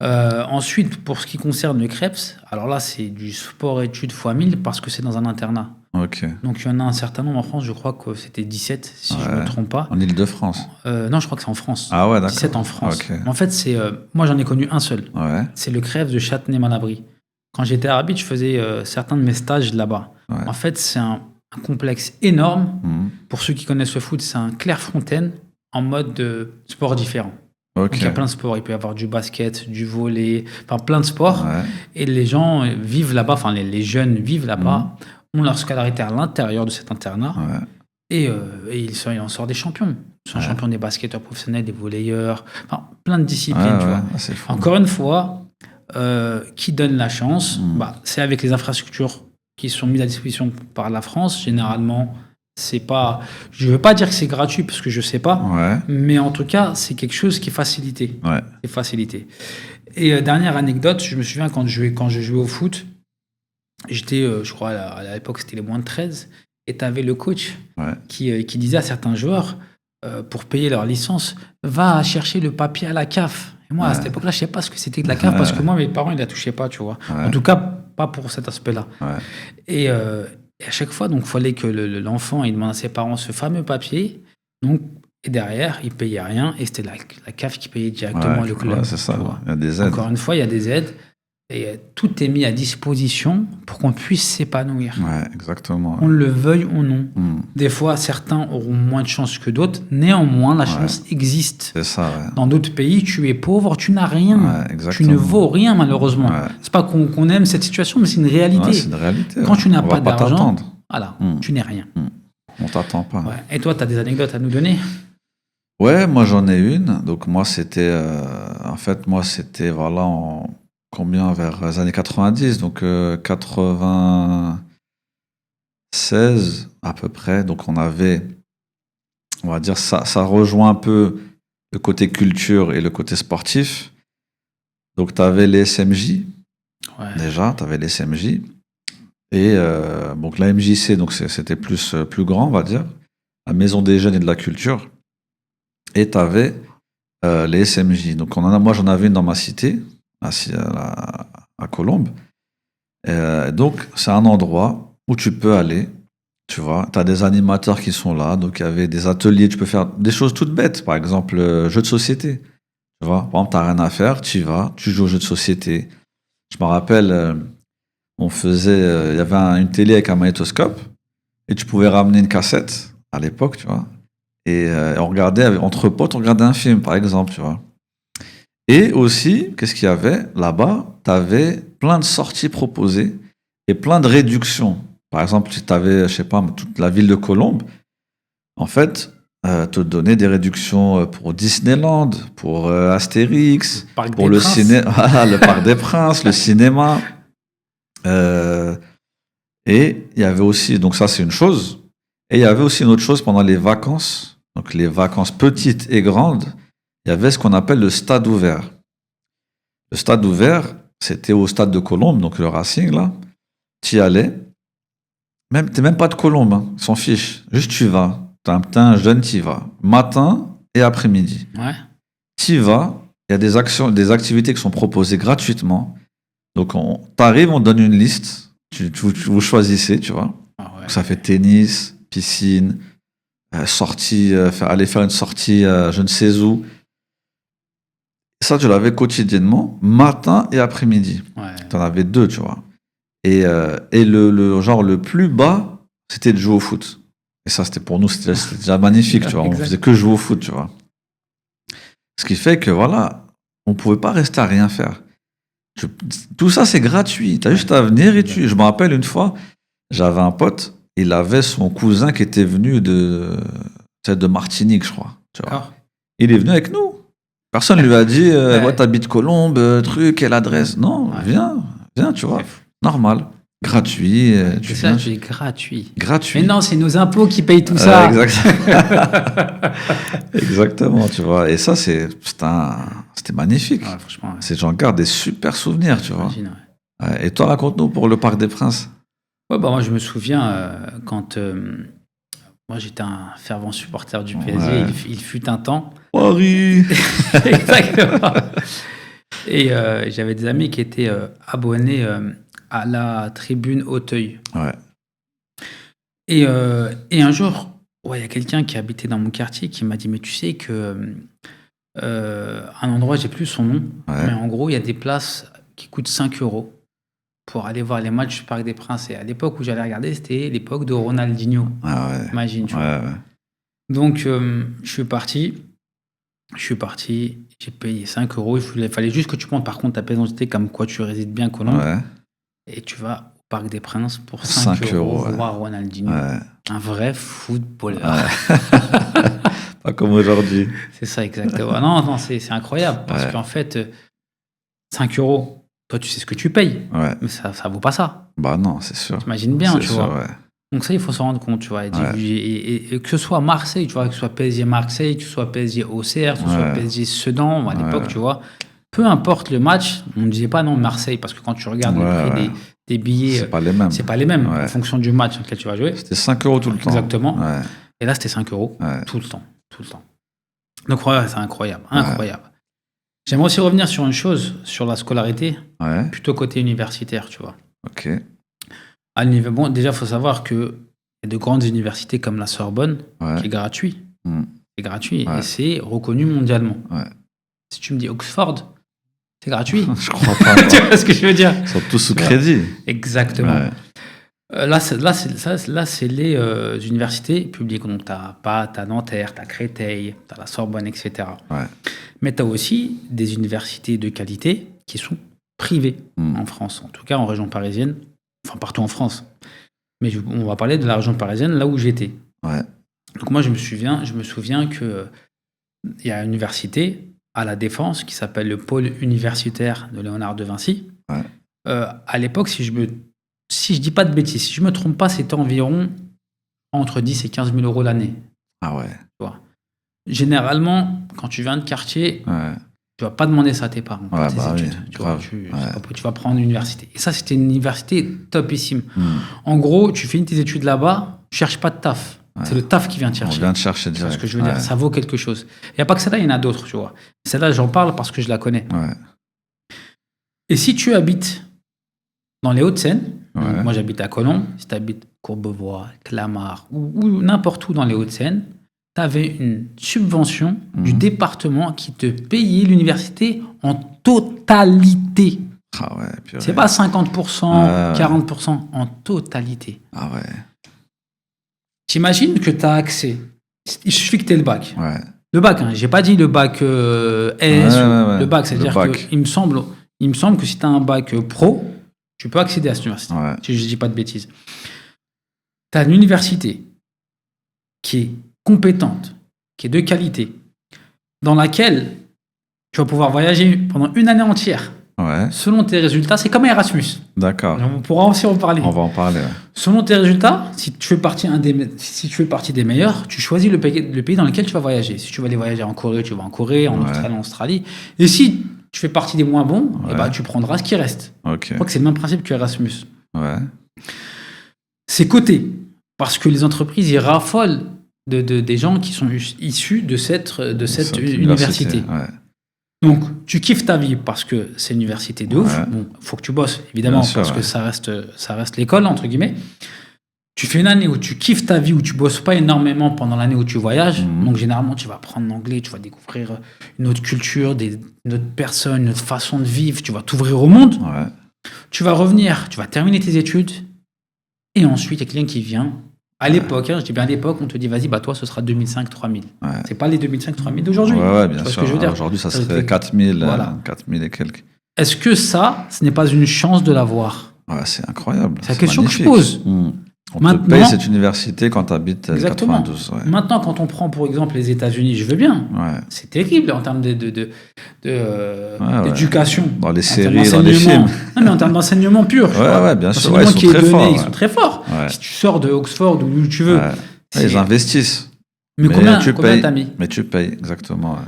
B: Ensuite, pour ce qui concerne le CREPS, alors là, c'est du sport-études x 1000 parce que c'est dans un internat.
A: Ok.
B: Donc, il y en a un certain nombre en France, je crois que c'était 17, si je ne
A: Ouais.
B: me trompe pas.
A: En Île-de-France.
B: Non, je crois que c'est en France.
A: Ah ouais, d'accord.
B: 17 en France.
A: Ok.
B: En fait, moi, j'en ai connu un seul.
A: Ouais.
B: C'est le CREPS de Châtenay-Malabry. Quand j'étais arbitre, je faisais certains de mes stages là-bas.
A: Ouais.
B: En fait, c'est un complexe énorme.
A: Mhm.
B: Pour ceux qui connaissent le foot, c'est un Clairefontaine en mode de sport différent.
A: Ok.
B: Donc, il y a plein de sports. Il peut y avoir du basket, du volley, enfin plein de sports.
A: Ouais.
B: Et les gens vivent là-bas, enfin les jeunes vivent là-bas, ont leur scolarité à l'intérieur de cet internat.
A: Ouais.
B: Et il en sort des champions. Ils sont
A: Ouais.
B: champions des basketteurs professionnels, des volleyeurs, enfin plein de disciplines,
A: Ouais,
B: tu
A: ouais.
B: vois.
A: Ah, c'est fou.
B: Encore une fois, qui donne la chance,
A: Mm.
B: c'est avec les infrastructures qui sont mises à disposition par la France. Généralement, c'est pas. Je ne veux pas dire que c'est gratuit parce que je sais pas,
A: Ouais.
B: mais en tout cas, c'est quelque chose qui est facilité.
A: Ouais.
B: C'est facilité. Et dernière anecdote, je me souviens quand je jouais au foot, j'étais, je crois, à l'époque, c'était les moins de 13, et tu avais le coach
A: Ouais.
B: qui disait à certains joueurs, pour payer leur licence, va chercher le papier à la CAF. Et moi, à cette époque-là, je ne savais pas ce que c'était que la CAF, parce que moi, mes parents, ils ne la touchaient pas, tu vois.
A: Ouais.
B: En tout cas, pas pour cet aspect-là.
A: Ouais.
B: Et à chaque fois, donc, il fallait que l'enfant il demande à ses parents ce fameux papier. Donc, et derrière, il payait rien, et c'était la CAF qui payait directement
A: Ouais,
B: le club.
A: ouais, c'est ça.
B: tu vois.
A: Il y a des aides.
B: Encore une fois, il y a des aides, et tout est mis à disposition pour qu'on puisse s'épanouir.
A: Ouais, exactement.
B: On le veuille ou non.
A: Mm.
B: Des fois, certains auront moins de chance que d'autres. Néanmoins, la
A: Ouais.
B: chance existe.
A: C'est ça, ouais.
B: Dans d'autres pays, tu es pauvre, tu n'as rien.
A: Ouais,
B: Tu
A: exactement.
B: ne vaux rien, malheureusement.
A: Ouais.
B: C'est pas qu'on aime cette situation, mais c'est une réalité.
A: Ouais, c'est une réalité.
B: Quand tu n'as
A: On
B: pas
A: va pas
B: d'argent,
A: t'attendre.
B: voilà,
A: Mm.
B: tu n'es rien.
A: On t'attend pas.
B: Ouais. Et toi, tu as des anecdotes à nous donner?
A: Ouais, moi j'en ai une. Donc moi c'était, en fait moi c'était voilà combien vers les années 90, donc 96 à peu près. Donc on avait, on va dire ça rejoint un peu le côté culture et le côté sportif. Donc tu avais les SMJ
B: Ouais.
A: déjà, tu avais les SMJ et donc la MJC donc c'était plus grand on va dire, la Maison des Jeunes et de la Culture. Et tu avais les SMJ. Donc, moi, j'en avais une dans ma cité, à Colombes. Donc, c'est un endroit où tu peux aller Tu vois, tu as des animateurs qui sont là, donc il y avait des ateliers, tu peux faire des choses toutes bêtes, par exemple, jeux de société. Tu vois, par exemple, t'as rien à faire, tu y vas, tu joues aux jeux de société. Je me rappelle, il y avait une télé avec un magnétoscope, et tu pouvais ramener une cassette, à l'époque, tu vois, et on regardait, entre potes, on regardait un film, par exemple, tu vois. Et aussi, qu'est-ce qu'il y avait là-bas? Tu avais plein de sorties proposées et plein de réductions. Par exemple, si tu avais, je sais pas, toute la ville de Colombes, en fait, te donnait des réductions pour Disneyland, pour Astérix,
B: Parc
A: pour
B: des
A: le
B: Princes.
A: cinéma, le Parc des Princes, le cinéma. Euh, et il y avait aussi, donc ça c'est une chose, et il y avait aussi une autre chose pendant les vacances, donc les vacances petites et grandes, il y avait ce qu'on appelle le stade ouvert. Le stade ouvert, c'était au stade de Colombes, donc le Racing, là. Tu y allais. T'es même pas de Colombes, hein. Ils s'en fichent. Juste tu vas. T'es un jeune, tu y vas. Matin et après-midi.
B: Ouais.
A: Tu y vas. Il y a des actions, des activités qui sont proposées gratuitement. Donc, t'arrives, on te donne une liste. Vous choisissez, tu vois.
B: Ah ouais.
A: Ça fait tennis, piscine, sortie, aller faire une sortie, je ne sais où. Ça, tu l'avais quotidiennement, matin et après-midi.
B: Ouais.
A: T'en avais deux, tu vois. Et le genre le plus bas, c'était de jouer au foot. Et ça, c'était pour nous, c'était déjà magnifique, tu vois. On
B: Exact.
A: faisait que jouer au foot, tu vois. Ce qui fait que, voilà, on pouvait pas rester à rien faire. Tu- Tout ça, c'est gratuit. T'as juste à venir et je me rappelle une fois, j'avais un pote, il avait son cousin qui était venu de Martinique, je crois. Tu vois.
B: D'accord.
A: Il est venu avec nous. Personne lui a dit,
B: Ouais.
A: ouais, t'habites Colombes, truc, quelle adresse. Non,
B: Ouais.
A: viens, tu vois.
B: C'est fou.
A: Normal. Gratuit, tu
B: C'est ça,
A: viens.
B: tu es gratuit.
A: Gratuit.
B: Mais non, c'est nos impôts qui payent tout ça.
A: Exactement, tu vois. Et ça, c'était magnifique.
B: Ouais, franchement, ouais.
A: J'en garde des super souvenirs, tu vois.
B: J'imagine, ouais.
A: Ouais. Et toi, raconte-nous pour le Parc des Princes.
B: Ouais, bah moi je me souviens quand moi j'étais un fervent supporter du PSG,
A: Ouais.
B: il fut un temps.
A: Paris.
B: Exactement. Et j'avais des amis qui étaient abonnés à la tribune Auteuil.
A: Ouais.
B: Et un jour, ouais, il y a quelqu'un qui habitait dans mon quartier qui m'a dit, mais tu sais que un endroit, j'ai plus son nom,
A: Ouais.
B: mais en gros, il y a des places qui coûtent 5 euros pour aller voir les matchs du Parc des Princes. Et à l'époque où j'allais regarder, c'était l'époque de Ronaldinho.
A: Ah ouais.
B: Imagine, tu vois.
A: Ouais, ouais.
B: Donc, je suis parti, j'ai payé 5 euros. Il fallait juste que tu montes par contre ta pièce d'identité comme quoi tu résides bien à Colombes.
A: Ouais.
B: Et tu vas au Parc des Princes pour
A: 5
B: 5 euros
A: ouais.
B: voir Ronaldinho.
A: Ouais.
B: Un vrai footballeur.
A: Ouais. Pas comme aujourd'hui.
B: C'est ça, exactement. Non, c'est incroyable. Parce
A: Ouais.
B: qu'en fait, 5 euros, toi, tu sais ce que tu payes.
A: Ouais.
B: Mais ça vaut pas ça.
A: Bah non, c'est sûr.
B: T'imagines bien,
A: C'est
B: tu
A: sûr,
B: vois.
A: ouais.
B: Donc ça, il faut s'en rendre compte, tu vois. Et que ce soit Marseille, tu vois, que ce soit PSG Marseille, que ce soit PSG Auxerre, que ce soit
A: Ouais.
B: PSG Sedan, à l'époque,
A: Ouais.
B: tu vois. Peu importe le match, on ne disait pas non Marseille, parce que quand tu regardes le
A: Ouais,
B: prix
A: ouais.
B: des billets,
A: C'est pas les mêmes.
B: c'est pas les mêmes
A: Ouais.
B: en fonction du match dans lequel tu vas jouer.
A: C'était 5 euros tout le temps.
B: Exactement.
A: Ouais.
B: Et là, c'était 5 euros
A: Ouais.
B: tout le temps. Donc, ouais, c'est incroyable. Incroyable. J'aimerais aussi revenir sur une chose, sur la scolarité,
A: Ouais.
B: plutôt côté universitaire, tu vois.
A: Ok.
B: Bon, déjà, il faut savoir qu'il y a de grandes universités comme la Sorbonne,
A: Ouais.
B: qui est gratuit.
A: Mm.
B: C'est gratuit
A: Ouais.
B: et c'est reconnu mondialement.
A: Ouais.
B: Si tu me dis Oxford, c'est gratuit.
A: Je crois pas.
B: Tu vois ce que je veux dire?
A: Ils sont tous sous crédit.
B: Exactement.
A: Ouais.
B: Là, c'est les universités publiques. Donc, tu as Nanterre, tu as Créteil, tu as la Sorbonne, etc.
A: Ouais.
B: Mais tu as aussi des universités de qualité qui sont privées en France, en tout cas en région parisienne, enfin partout en France. Mais on va parler de la région parisienne, là où j'étais.
A: Ouais.
B: Donc moi, je me souviens que il y a une université à La Défense qui s'appelle le pôle universitaire de Léonard de Vinci.
A: Ouais.
B: À l'époque, si je dis pas de bêtises, si je me trompe pas, c'était environ entre 10 et 15 000 euros l'année.
A: Ah ouais.
B: Tu vois. Généralement, quand tu viens de quartier,
A: Ouais.
B: tu vas pas demander ça à tes parents pour
A: Ouais,
B: tes
A: bah
B: études.
A: oui,
B: Tu vois,
A: grave.
B: tu vas prendre une université. Et ça, c'était une université topissime.
A: Mm.
B: En gros, tu finis tes études là-bas, tu cherches pas de taf.
A: Ouais.
B: C'est le taf qui vient te
A: On
B: chercher.
A: vient de chercher
B: Tu vois
A: direct.
B: ce que je veux dire? Ça vaut quelque chose. Il n'y a pas que celle-là, il y en a d'autres, tu vois. Celle-là, j'en parle parce que je la connais.
A: Ouais.
B: Et si tu habites Dans les Hauts-de-Seine, donc
A: Ouais.
B: moi j'habite à Colombes, si tu habites Courbevoie, Clamart ou n'importe où dans les Hauts-de-Seine, tu avais une subvention du département qui te payait l'université en totalité.
A: Ah ouais, purée.
B: C'est pas 50%,
A: Ouais.
B: 40%, en totalité.
A: Ah ouais.
B: T'imagines que tu as accès, il suffit que tu aies le bac.
A: Ouais.
B: Le bac, hein, j'ai pas dit le bac S,
A: Ouais.
B: le bac,
A: Le
B: c'est-à-dire
A: bac.
B: qu'il me semble que si tu as un bac pro, tu peux accéder à cette université.
A: Ouais.
B: Si je dis pas de bêtises. Tu as une université qui est compétente, qui est de qualité, dans laquelle tu vas pouvoir voyager pendant une année entière.
A: Ouais.
B: Selon tes résultats, c'est comme Erasmus.
A: D'accord.
B: On pourra aussi en parler.
A: On va en parler. Ouais.
B: Selon tes résultats, si tu fais partie des meilleurs, tu choisis le pays dans lequel tu vas voyager. Si tu vas aller voyager en Corée, tu vas en Corée, en Australie, en Australie. Et si tu fais partie des moins bons, eh ben, tu prendras ce qui reste.
A: Ok.
B: Je crois que c'est le même principe que Erasmus.
A: Ouais.
B: C'est coté, parce que les entreprises, ils raffolent des gens qui sont issus de cette université.
A: Ouais.
B: Donc, tu kiffes ta vie parce que c'est une université de ouf. Bon, faut que tu bosses, évidemment,
A: Bien sûr,
B: parce que ça reste l'école, entre guillemets. Tu fais une année où tu kiffes ta vie, où tu bosses pas énormément pendant l'année où tu voyages. Donc, généralement, tu vas apprendre l'anglais, tu vas découvrir une autre culture, une autre personne, une autre façon de vivre. Tu vas t'ouvrir au monde.
A: Ouais.
B: Tu vas revenir, tu vas terminer tes études. Et ensuite, il y a quelqu'un qui vient. À l'époque, je dis bien à l'époque, on te dit, vas-y, toi, ce sera 2005-3000.
A: Ouais.
B: C'est pas les 2005-3000 d'aujourd'hui.
A: Ouais,
B: Tu
A: bien
B: vois
A: sûr.
B: ce que je veux dire.
A: Aujourd'hui, ça serait 4000,
B: Voilà.
A: 4000 et quelques.
B: Est-ce que ça, ce n'est pas une chance de l'avoir?
A: Ouais, c'est incroyable.
B: C'est la question que je
A: magnifique.
B: pose.
A: On
B: Maintenant-
A: te paye cette université quand tu habites
B: Exactement.
A: 92. Ouais.
B: Maintenant, quand on prend, pour exemple, les États-Unis, je veux bien.
A: Ouais.
B: C'est terrible en termes d'éducation.
A: Dans les
B: En termes
A: séries, dans les
B: d'enseignement.
A: films.
B: Non, mais en termes d'enseignement pur. tu vois.
A: Ouais, bien sûr.
B: L'enseignement
A: Ouais, ils sont
B: qui est
A: très
B: donné,
A: forts.
B: ils sont très forts.
A: Ouais.
B: Si tu sors de Oxford ou d'où tu veux.
A: Ouais.
B: c'est-
A: Ils investissent.
B: Mais combien
A: tu
B: combien
A: payes.
B: t'as mis?
A: Mais tu payes, exactement. Ouais.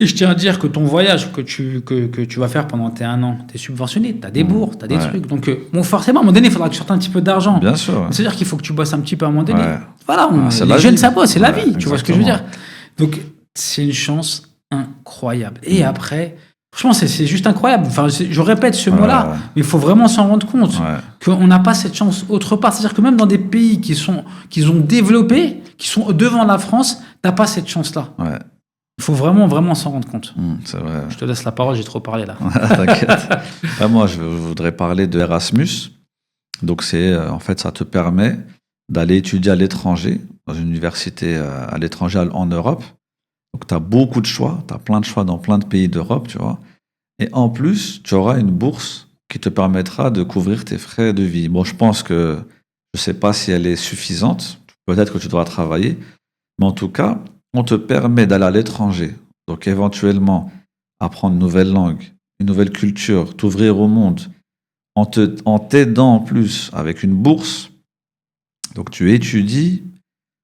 B: Et je tiens à dire que ton voyage que tu vas faire pendant tes 1 an, tu es subventionné, tu as des bourses, tu as des
A: Ouais.
B: trucs. Donc, forcément, à un moment donné, il faudra que tu sortes un petit peu d'argent.
A: Bien sûr. Ouais.
B: C'est-à-dire qu'il faut que tu bosses un petit peu à un moment donné.
A: Ouais.
B: Voilà,
A: c'est
B: les
A: la
B: jeunes,
A: vie.
B: ça bosse, c'est la
A: Ouais,
B: vie. Tu vois ce que je veux dire?
A: exactement.
B: Donc, c'est une chance incroyable. Et après, franchement, c'est juste incroyable. Enfin, je répète ce mot-là,
A: Ouais.
B: mais il faut vraiment s'en rendre compte
A: Ouais.
B: qu'on n'a pas cette chance autre part. C'est-à-dire que même dans des pays qu'ils ont développés, qui sont devant la France, t'as pas cette chance-là.
A: Ouais.
B: Il faut vraiment, vraiment s'en rendre compte.
A: C'est vrai.
B: Je te laisse la parole, j'ai trop parlé là.
A: T'inquiète. Moi, je voudrais parler de Erasmus. Donc, en fait, ça te permet d'aller étudier à l'étranger, dans une université à l'étranger en Europe. Donc, tu as beaucoup de choix. Tu as plein de choix dans plein de pays d'Europe, tu vois. Et en plus, tu auras une bourse qui te permettra de couvrir tes frais de vie. Bon, je pense que je ne sais pas si elle est suffisante. Peut-être que tu dois travailler. Mais en tout cas, on te permet d'aller à l'étranger. Donc, éventuellement, apprendre une nouvelle langue, une nouvelle culture, t'ouvrir au monde, en t'aidant en plus avec une bourse. Donc, tu étudies,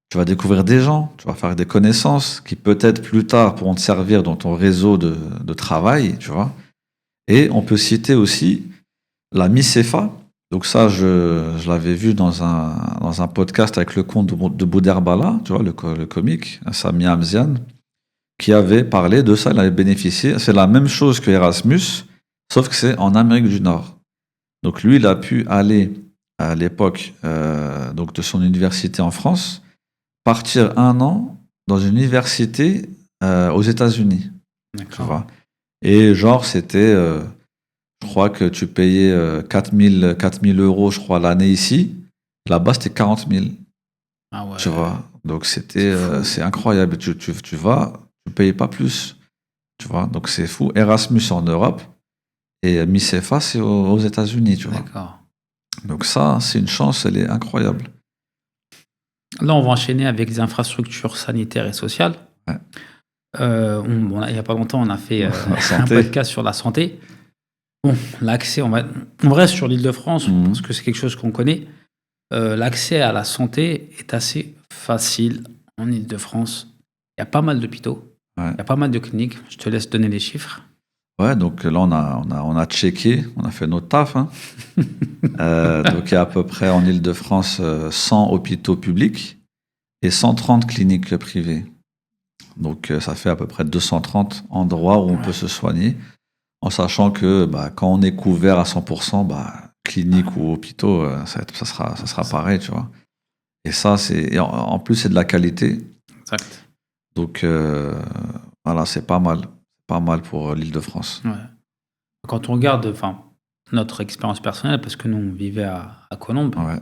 A: tu vas découvrir des gens, tu vas faire des connaissances qui peut-être plus tard pourront te servir dans ton réseau de travail, tu vois. Et on peut citer aussi la MICEFA. Donc ça, je l'avais vu dans un podcast avec le compte de Bouderbala, tu vois, le comique, Sami Hamzian, qui avait parlé de ça, il avait bénéficié. C'est la même chose que Erasmus, sauf que c'est en Amérique du Nord. Donc lui, il a pu aller à l'époque donc de son université en France, partir 1 an dans une université aux États-Unis, tu vois. Et genre, c'était, je crois que tu payais 4 000 euros, je crois, l'année ici. Là-bas, c'était 40 000,
B: Ah ouais.
A: tu vois. Donc, c'est incroyable. Tu vas, tu payes pas plus, tu vois. Donc, c'est fou. Erasmus en Europe et MICEFA, c'est aux États-Unis, tu vois.
B: D'accord.
A: Donc ça, c'est une chance, elle est incroyable.
B: Là, on va enchaîner avec les infrastructures sanitaires et sociales.
A: Ouais.
B: Il n'y a pas longtemps, on a fait
A: La
B: un
A: santé.
B: podcast sur la santé. Bon, l'accès, on reste sur l'Île-de-France parce que c'est quelque chose qu'on connaît. L'accès à la santé est assez facile en Île-de-France. Il y a pas mal d'hôpitaux,
A: Ouais.
B: il y a pas mal de cliniques. Je te laisse donner les chiffres.
A: Ouais, donc là, on a checké, on a fait notre taf. Hein. Donc, il y a à peu près en Île-de-France 100 hôpitaux publics et 130 cliniques privées. Donc, ça fait à peu près 230 endroits où on peut se soigner, en sachant que quand on est couvert à 100%, cliniques ou hôpitaux, ça sera pareil, tu vois. Et ça, en plus, c'est de la qualité.
B: Exact.
A: Donc, voilà, c'est pas mal. Pas mal pour l'Île-de-France.
B: Ouais. Quand on regarde notre expérience personnelle, parce que nous, on vivait à Colombes,
A: Ouais.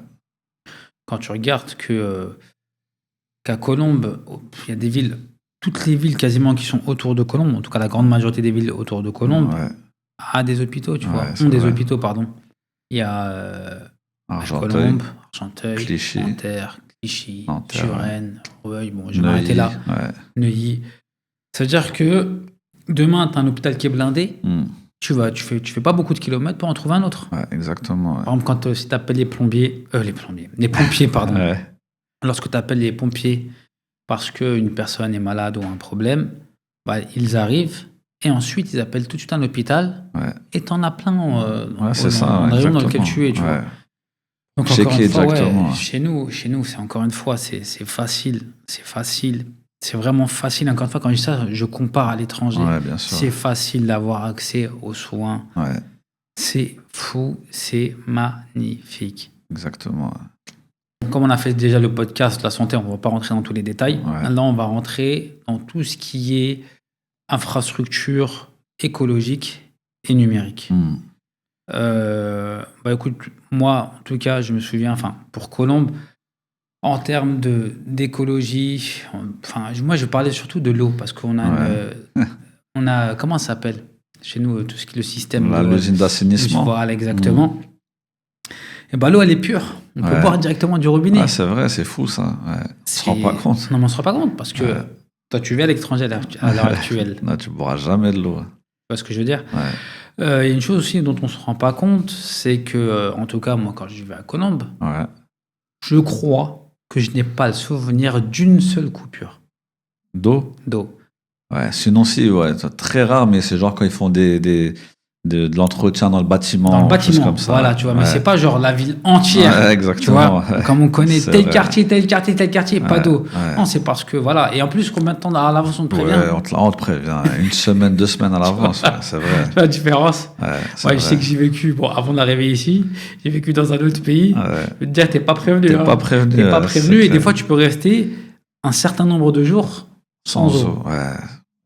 B: quand tu regardes qu'à Colombes, il y a des villes, toutes les villes quasiment qui sont autour de Colombes, en tout cas la grande majorité des villes autour de Colombes,
A: Ouais.
B: a des hôpitaux, tu vois.
A: c'est
B: Ont des
A: vrai.
B: hôpitaux, pardon. Il y a
A: Argenteuil,
B: Colombes, Argenteuil,
A: Clichy.
B: Nanterre, Clichy,
A: Nanterre,
B: Suresnes, Roueil, bon, je vais
A: Neuilly,
B: m'arrêter là,
A: ouais.
B: Neuilly. Ça veut dire que demain, tu as un hôpital qui est blindé,
A: Hmm.
B: tu fais pas beaucoup de kilomètres pour en trouver un autre.
A: Ouais, exactement. Ouais.
B: Par exemple, si tu appelles les pompiers, pardon,
A: Ouais.
B: lorsque tu appelles les pompiers parce qu'une personne est malade ou a un problème, ils arrivent et ensuite ils appellent tout de suite un hôpital
A: Ouais.
B: et t'en as plein
A: C'est ça,
B: dans
A: ouais,
B: la région dans laquelle
A: exactement.
B: tu es, tu vois.
A: Ouais.
B: Donc
A: Chez
B: encore
A: qui
B: une fois,
A: exactement, ouais.
B: chez nous, c'est encore une fois, c'est facile, c'est vraiment facile. Encore une fois, quand je dis ça, je compare à l'étranger.
A: Ouais, bien sûr.
B: C'est facile d'avoir accès aux soins.
A: Ouais,
B: C'est fou, c'est magnifique.
A: exactement.
B: Comme on a fait déjà le podcast La Santé, on ne va pas rentrer dans tous les détails.
A: Ouais.
B: Maintenant, on va rentrer dans tout ce qui est infrastructure écologique et numérique.
A: Hmm.
B: Écoute, moi, en tout cas, je me souviens, pour Colombes, en termes d'écologie, moi, je parlais surtout de l'eau, parce qu'on a, on a, comment ça s'appelle chez nous, tout ce qui est le système d'eau.
A: L'usine d'assainissement.
B: Voilà, exactement. Et l'eau, elle est pure. On peut boire directement du robinet.
A: Ah, c'est vrai, c'est fou ça. Ouais. On se rend pas compte.
B: Non, mais on se rend pas compte, parce que toi, tu vis à l'étranger à l'heure actuelle.
A: Non, tu boiras jamais de l'eau.
B: Tu vois ce que je veux dire?
A: Ouais.
B: Il y a une chose aussi dont on se rend pas compte, c'est que, en tout cas, moi, quand je vais à Colombes, je crois que je n'ai pas le souvenir d'une seule coupure.
A: D'eau? Ouais, sinon si, c'est très rare, mais c'est genre quand ils font de l'entretien dans le bâtiment. Comme ça.
B: Voilà, tu vois, mais c'est pas genre la ville entière.
A: Ouais, exactement.
B: Tu vois, comme on connaît tel quartier, pas d'eau.
A: Ouais.
B: Non, c'est parce que, voilà. Et en plus, combien de temps à l'avance on te prévient?
A: On te prévient. 1 semaine, 2 semaines à l'avance, c'est vrai.
B: Tu vois la différence?
A: Ouais,
B: je sais que j'ai vécu, avant d'arriver ici, j'ai vécu dans un autre pays. Je veux te dire, t'es pas prévenu.
A: T'es pas prévenu.
B: Et des fois, tu peux rester un certain nombre de jours sans eau.
A: Ouais.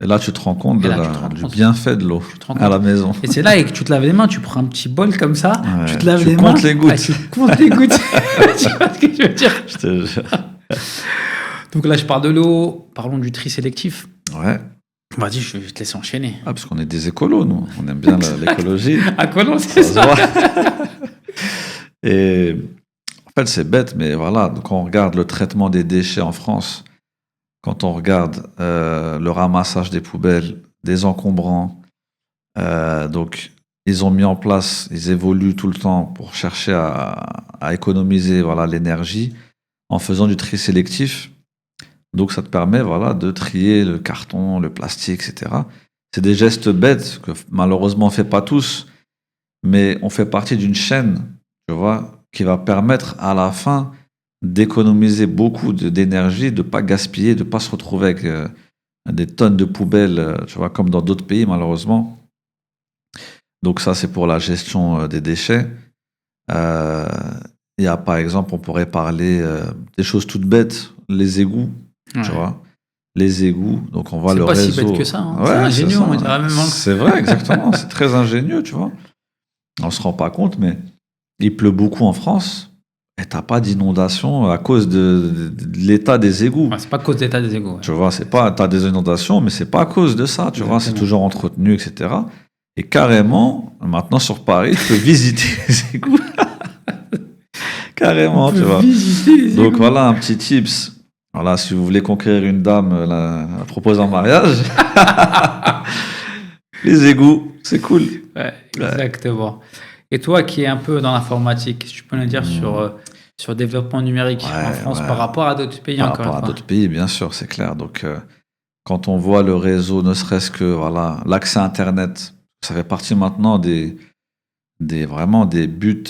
A: Et là, tu te rends compte du bienfait de l'eau à la maison.
B: Et c'est là que tu te laves les mains, tu prends un petit bol comme ça, tu te laves les
A: mains.
B: Tu comptes les gouttes. Tu vois ce que je veux dire?
A: Je te jure.
B: Donc là, je parle de l'eau. Parlons du tri sélectif.
A: Ouais.
B: Vas-y, je vais te laisser enchaîner.
A: Ah, parce qu'on est des écolos, nous. On aime bien l'écologie.
B: À Colombes, c'est ça.
A: Et en fait, c'est bête, mais voilà. Donc, quand on regarde le traitement des déchets en France, quand on regarde le ramassage des poubelles, des encombrants, donc ils ont mis en place, ils évoluent tout le temps pour chercher à économiser l'énergie en faisant du tri sélectif. Donc ça te permet de trier le carton, le plastique, etc. C'est des gestes bêtes que malheureusement on ne fait pas tous, mais on fait partie d'une chaîne, tu vois, qui va permettre à la fin d'économiser beaucoup d'énergie, de ne pas gaspiller, de ne pas se retrouver avec des tonnes de poubelles, tu vois, comme dans d'autres pays, malheureusement. Donc ça, c'est pour la gestion des déchets. Il y a, par exemple, on pourrait parler des choses toutes bêtes, les égouts, tu vois. Les égouts, donc on voit le réseau.
B: C'est pas si bête que ça, hein.
A: Ouais,
B: c'est ingénieux, on dirait même.
A: C'est vrai, exactement, c'est très ingénieux, tu vois. On se rend pas compte, mais il pleut beaucoup en France. Et t'as pas d'inondation à cause de l'état des égouts.
B: C'est pas à cause de l'état des égouts.
A: Tu vois, c'est pas, t'as des inondations, mais c'est pas à cause de ça, tu vois, c'est toujours entretenu, etc. Et carrément, maintenant sur Paris, tu peux visiter les égouts. Carrément, tu vois. Donc voilà, un petit tips. Voilà, si vous voulez conquérir une dame, la proposer en mariage, les égouts, c'est cool.
B: Ouais, exactement. Et toi qui es un peu dans l'informatique, tu peux nous dire sur le développement numérique en France par rapport à d'autres pays?
A: Par rapport à d'autres pays, bien sûr, c'est clair. Donc, quand on voit le réseau, ne serait-ce que l'accès à Internet, ça fait partie maintenant vraiment des buts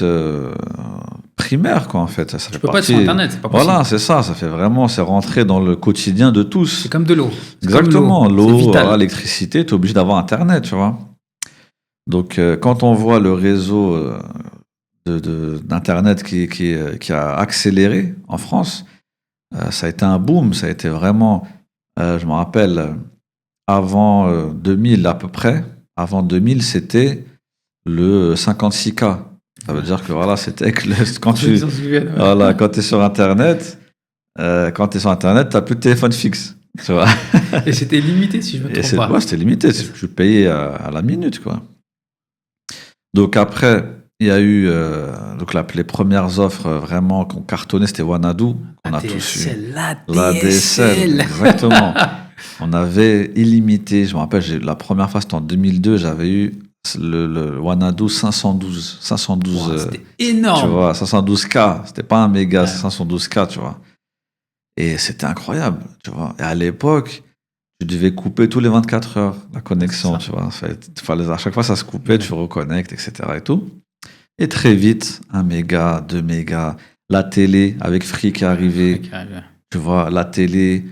A: primaires, quoi, en fait. Ça fait
B: peux pas être sur Internet, c'est pas possible.
A: Voilà, c'est ça. Ça fait vraiment, c'est rentré dans le quotidien de tous.
B: C'est comme de l'eau.
A: Exactement. L'eau, l'électricité, tu es obligé d'avoir Internet, tu vois. Donc, quand on voit le réseau d'Internet qui a accéléré en France, ça a été un boom. Ça a été vraiment, je me rappelle, avant 2000 à peu près, avant 2000, c'était le 56K. Ça veut dire que voilà, c'était que quand tu voilà, quand es sur Internet, t'as plus de téléphone fixe. Tu vois.
B: Et c'était limité, si je me trompe pas.
A: Ouais, c'était limité. Tu payais à la minute, quoi. Donc après, il y a eu donc les premières offres vraiment qu'on cartonnait, c'était Wanadoo. On a tous eu.
B: L'ADSL.
A: Exactement. On avait illimité. Je me rappelle, la première fois, c'était en 2002, j'avais eu le Wanadoo 512.
B: C'était énorme.
A: Tu vois, 512K. C'était pas un méga, c'est 512K, tu vois. Et c'était incroyable, tu vois. Et à l'époque, tu devais couper tous les 24 heures la connexion, tu vois. À chaque fois, ça se coupait, tu reconnectes, etc. et tout. Et très vite, 1 méga, 2 mégas, la télé avec Free qui est arrivé, tu vois, la télé,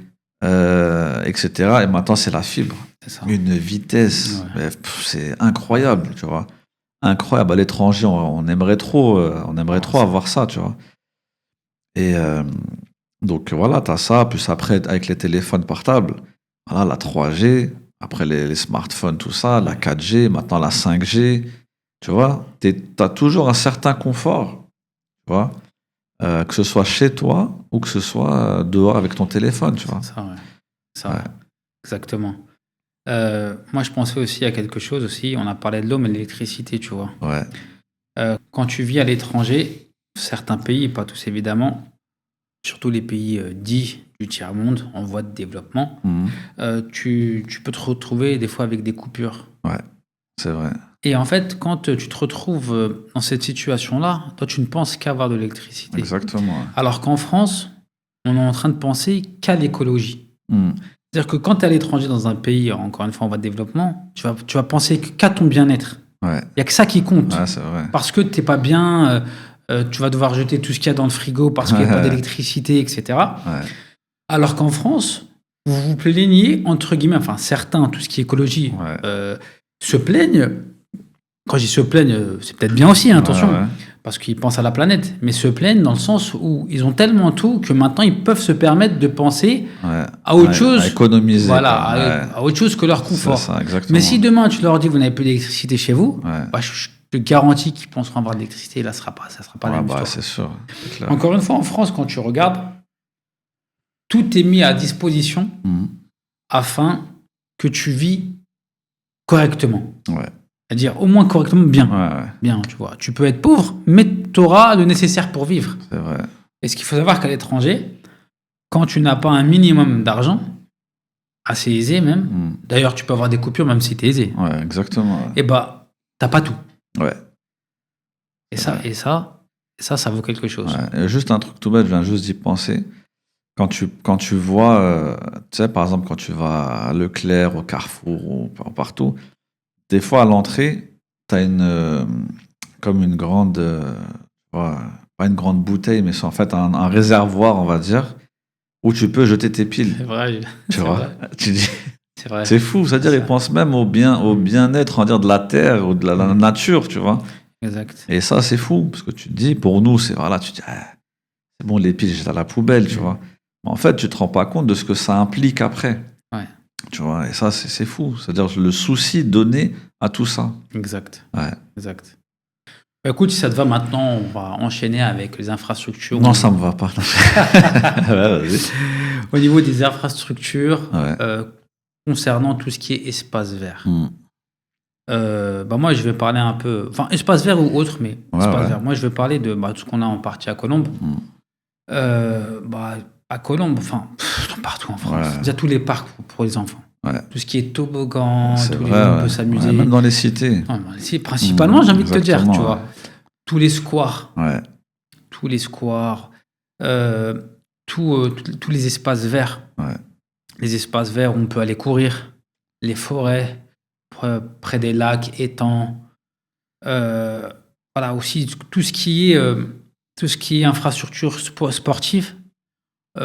A: etc. Et maintenant, c'est la fibre. Une vitesse, c'est incroyable, tu vois. Incroyable. À l'étranger, on aimerait trop avoir ça, tu vois. Et donc voilà, t'as ça. Plus après, avec les téléphones portables, voilà, la 3G, après les smartphones, tout ça, la 4G, maintenant la 5G, tu vois. T'as toujours un certain confort, tu vois, que ce soit chez toi ou que ce soit dehors avec ton téléphone, tu vois.
B: Ça, exactement. Moi, je pensais aussi à quelque chose aussi. On a parlé de l'eau, mais l'électricité, tu vois.
A: Ouais.
B: Quand tu vis à l'étranger, certains pays, pas tous évidemment, surtout les pays dits du tiers-monde, en voie de développement, tu peux te retrouver des fois avec des coupures.
A: Ouais, c'est vrai.
B: Et en fait, quand tu te retrouves dans cette situation-là, toi, tu ne penses qu'à avoir de l'électricité.
A: Exactement. Ouais.
B: Alors qu'en France, on est en train de penser qu'à l'écologie. C'est-à-dire que quand tu es à l'étranger dans un pays, encore une fois, en voie de développement, tu vas penser qu'à ton bien-être.
A: Ouais.
B: Il n'y a que ça qui compte.
A: Ouais, c'est vrai.
B: Parce que tu n'es pas bien, tu vas devoir jeter tout ce qu'il y a dans le frigo parce qu'il n'y a pas d'électricité, etc.
A: Ouais.
B: Alors qu'en France, vous vous plaignez, entre guillemets, enfin certains, tout ce qui est écologie, se plaignent. Quand je dis se plaignent, c'est peut-être bien aussi, attention, parce qu'ils pensent à la planète, mais se plaignent dans le sens où ils ont tellement tout que maintenant ils peuvent se permettre de penser à autre chose,
A: à économiser,
B: voilà, à autre chose que leur confort.
A: C'est ça, exactement.
B: Mais si demain tu leur dis que vous n'avez plus d'électricité chez vous, je te garantis qu'ils penseront avoir de l'électricité et là ça sera pas la même histoire.
A: C'est sûr, c'est clair.
B: Encore une fois, en France, quand tu regardes, tout est mis à disposition afin que tu vis correctement. C'est-à-dire au moins correctement bien. Bien, tu vois. Tu peux être pauvre, mais tu auras le nécessaire pour vivre.
A: C'est vrai.
B: Et ce qu'il faut savoir qu'à l'étranger, quand tu n'as pas un minimum d'argent, assez aisé même, d'ailleurs tu peux avoir des coupures même si tu es aisé.
A: Ouais, exactement.
B: Et t'as pas tout.
A: Ouais.
B: Et ça vaut quelque chose.
A: Ouais. Juste un truc tout bête, je viens juste d'y penser. Quand tu vois, tu sais, par exemple, quand tu vas à Leclerc, au Carrefour, ou partout, des fois à l'entrée, tu as comme une grande, pas une grande bouteille, mais c'est en fait un réservoir, on va dire, où tu peux jeter tes piles.
B: C'est vrai.
A: Tu vois, tu dis,
B: c'est vrai.
A: C'est fou, c'est-à-dire ils pensent même au bien-être, on va dire, de la terre ou de la nature, tu vois.
B: Exact.
A: Et ça, c'est fou, parce que tu te dis, pour nous, c'est voilà, tu te dis, c'est bon, les piles, jette à la poubelle, tu vois. Mais en fait, tu te rends pas compte de ce que ça implique après. Tu vois, et ça, c'est fou. C'est-à-dire le souci donné à tout ça.
B: Exact.
A: Exact.
B: Écoute, si ça te va maintenant, on va enchaîner avec les infrastructures.
A: Non, ça me va pas. Vas-y.
B: Au niveau des infrastructures, concernant tout ce qui est espace vert. Moi, je vais parler un peu... Enfin, espace vert ou autre, mais espace vert. Moi, je vais parler de tout ce qu'on a en partie à Colombes. À Colombes, partout en France. Déjà tous les parcs pour les enfants. Tout ce qui est toboggan, tous les gens peuvent s'amuser.
A: Même dans les cités.
B: Principalement, j'ai envie de te dire, tu vois. Tous les squares. Tous les squares. Tous les espaces verts. Les espaces verts où on peut aller courir. Les forêts. Près des lacs, étangs. Aussi tout ce qui est infrastructure sportive.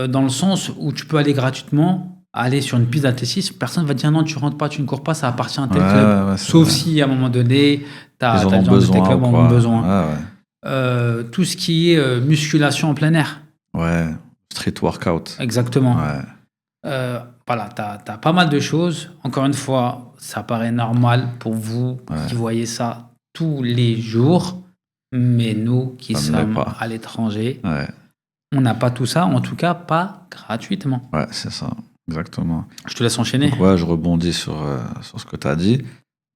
B: Dans le sens où tu peux aller gratuitement, aller sur une piste d'athlétisme, personne ne va te dire non, tu rentres pas, tu ne cours pas, ça appartient à tel club. Sauf si à un moment donné, tu as des gens de tel club qui en ont besoin. Tout ce qui est musculation en plein air.
A: Ouais, street workout.
B: Exactement.
A: Ouais,
B: Voilà, t'as pas mal de choses. Encore une fois, ça paraît normal pour vous
A: Ouais.
B: qui voyez ça tous les jours. Mais nous qui
A: Ça ne l'est
B: sommes
A: pas.
B: à l'étranger,
A: ouais,
B: on n'a pas tout ça. En tout cas, pas gratuitement.
A: ouais, c'est ça, exactement.
B: Je te laisse enchaîner.
A: Donc, ouais, je rebondis sur ce que tu as dit.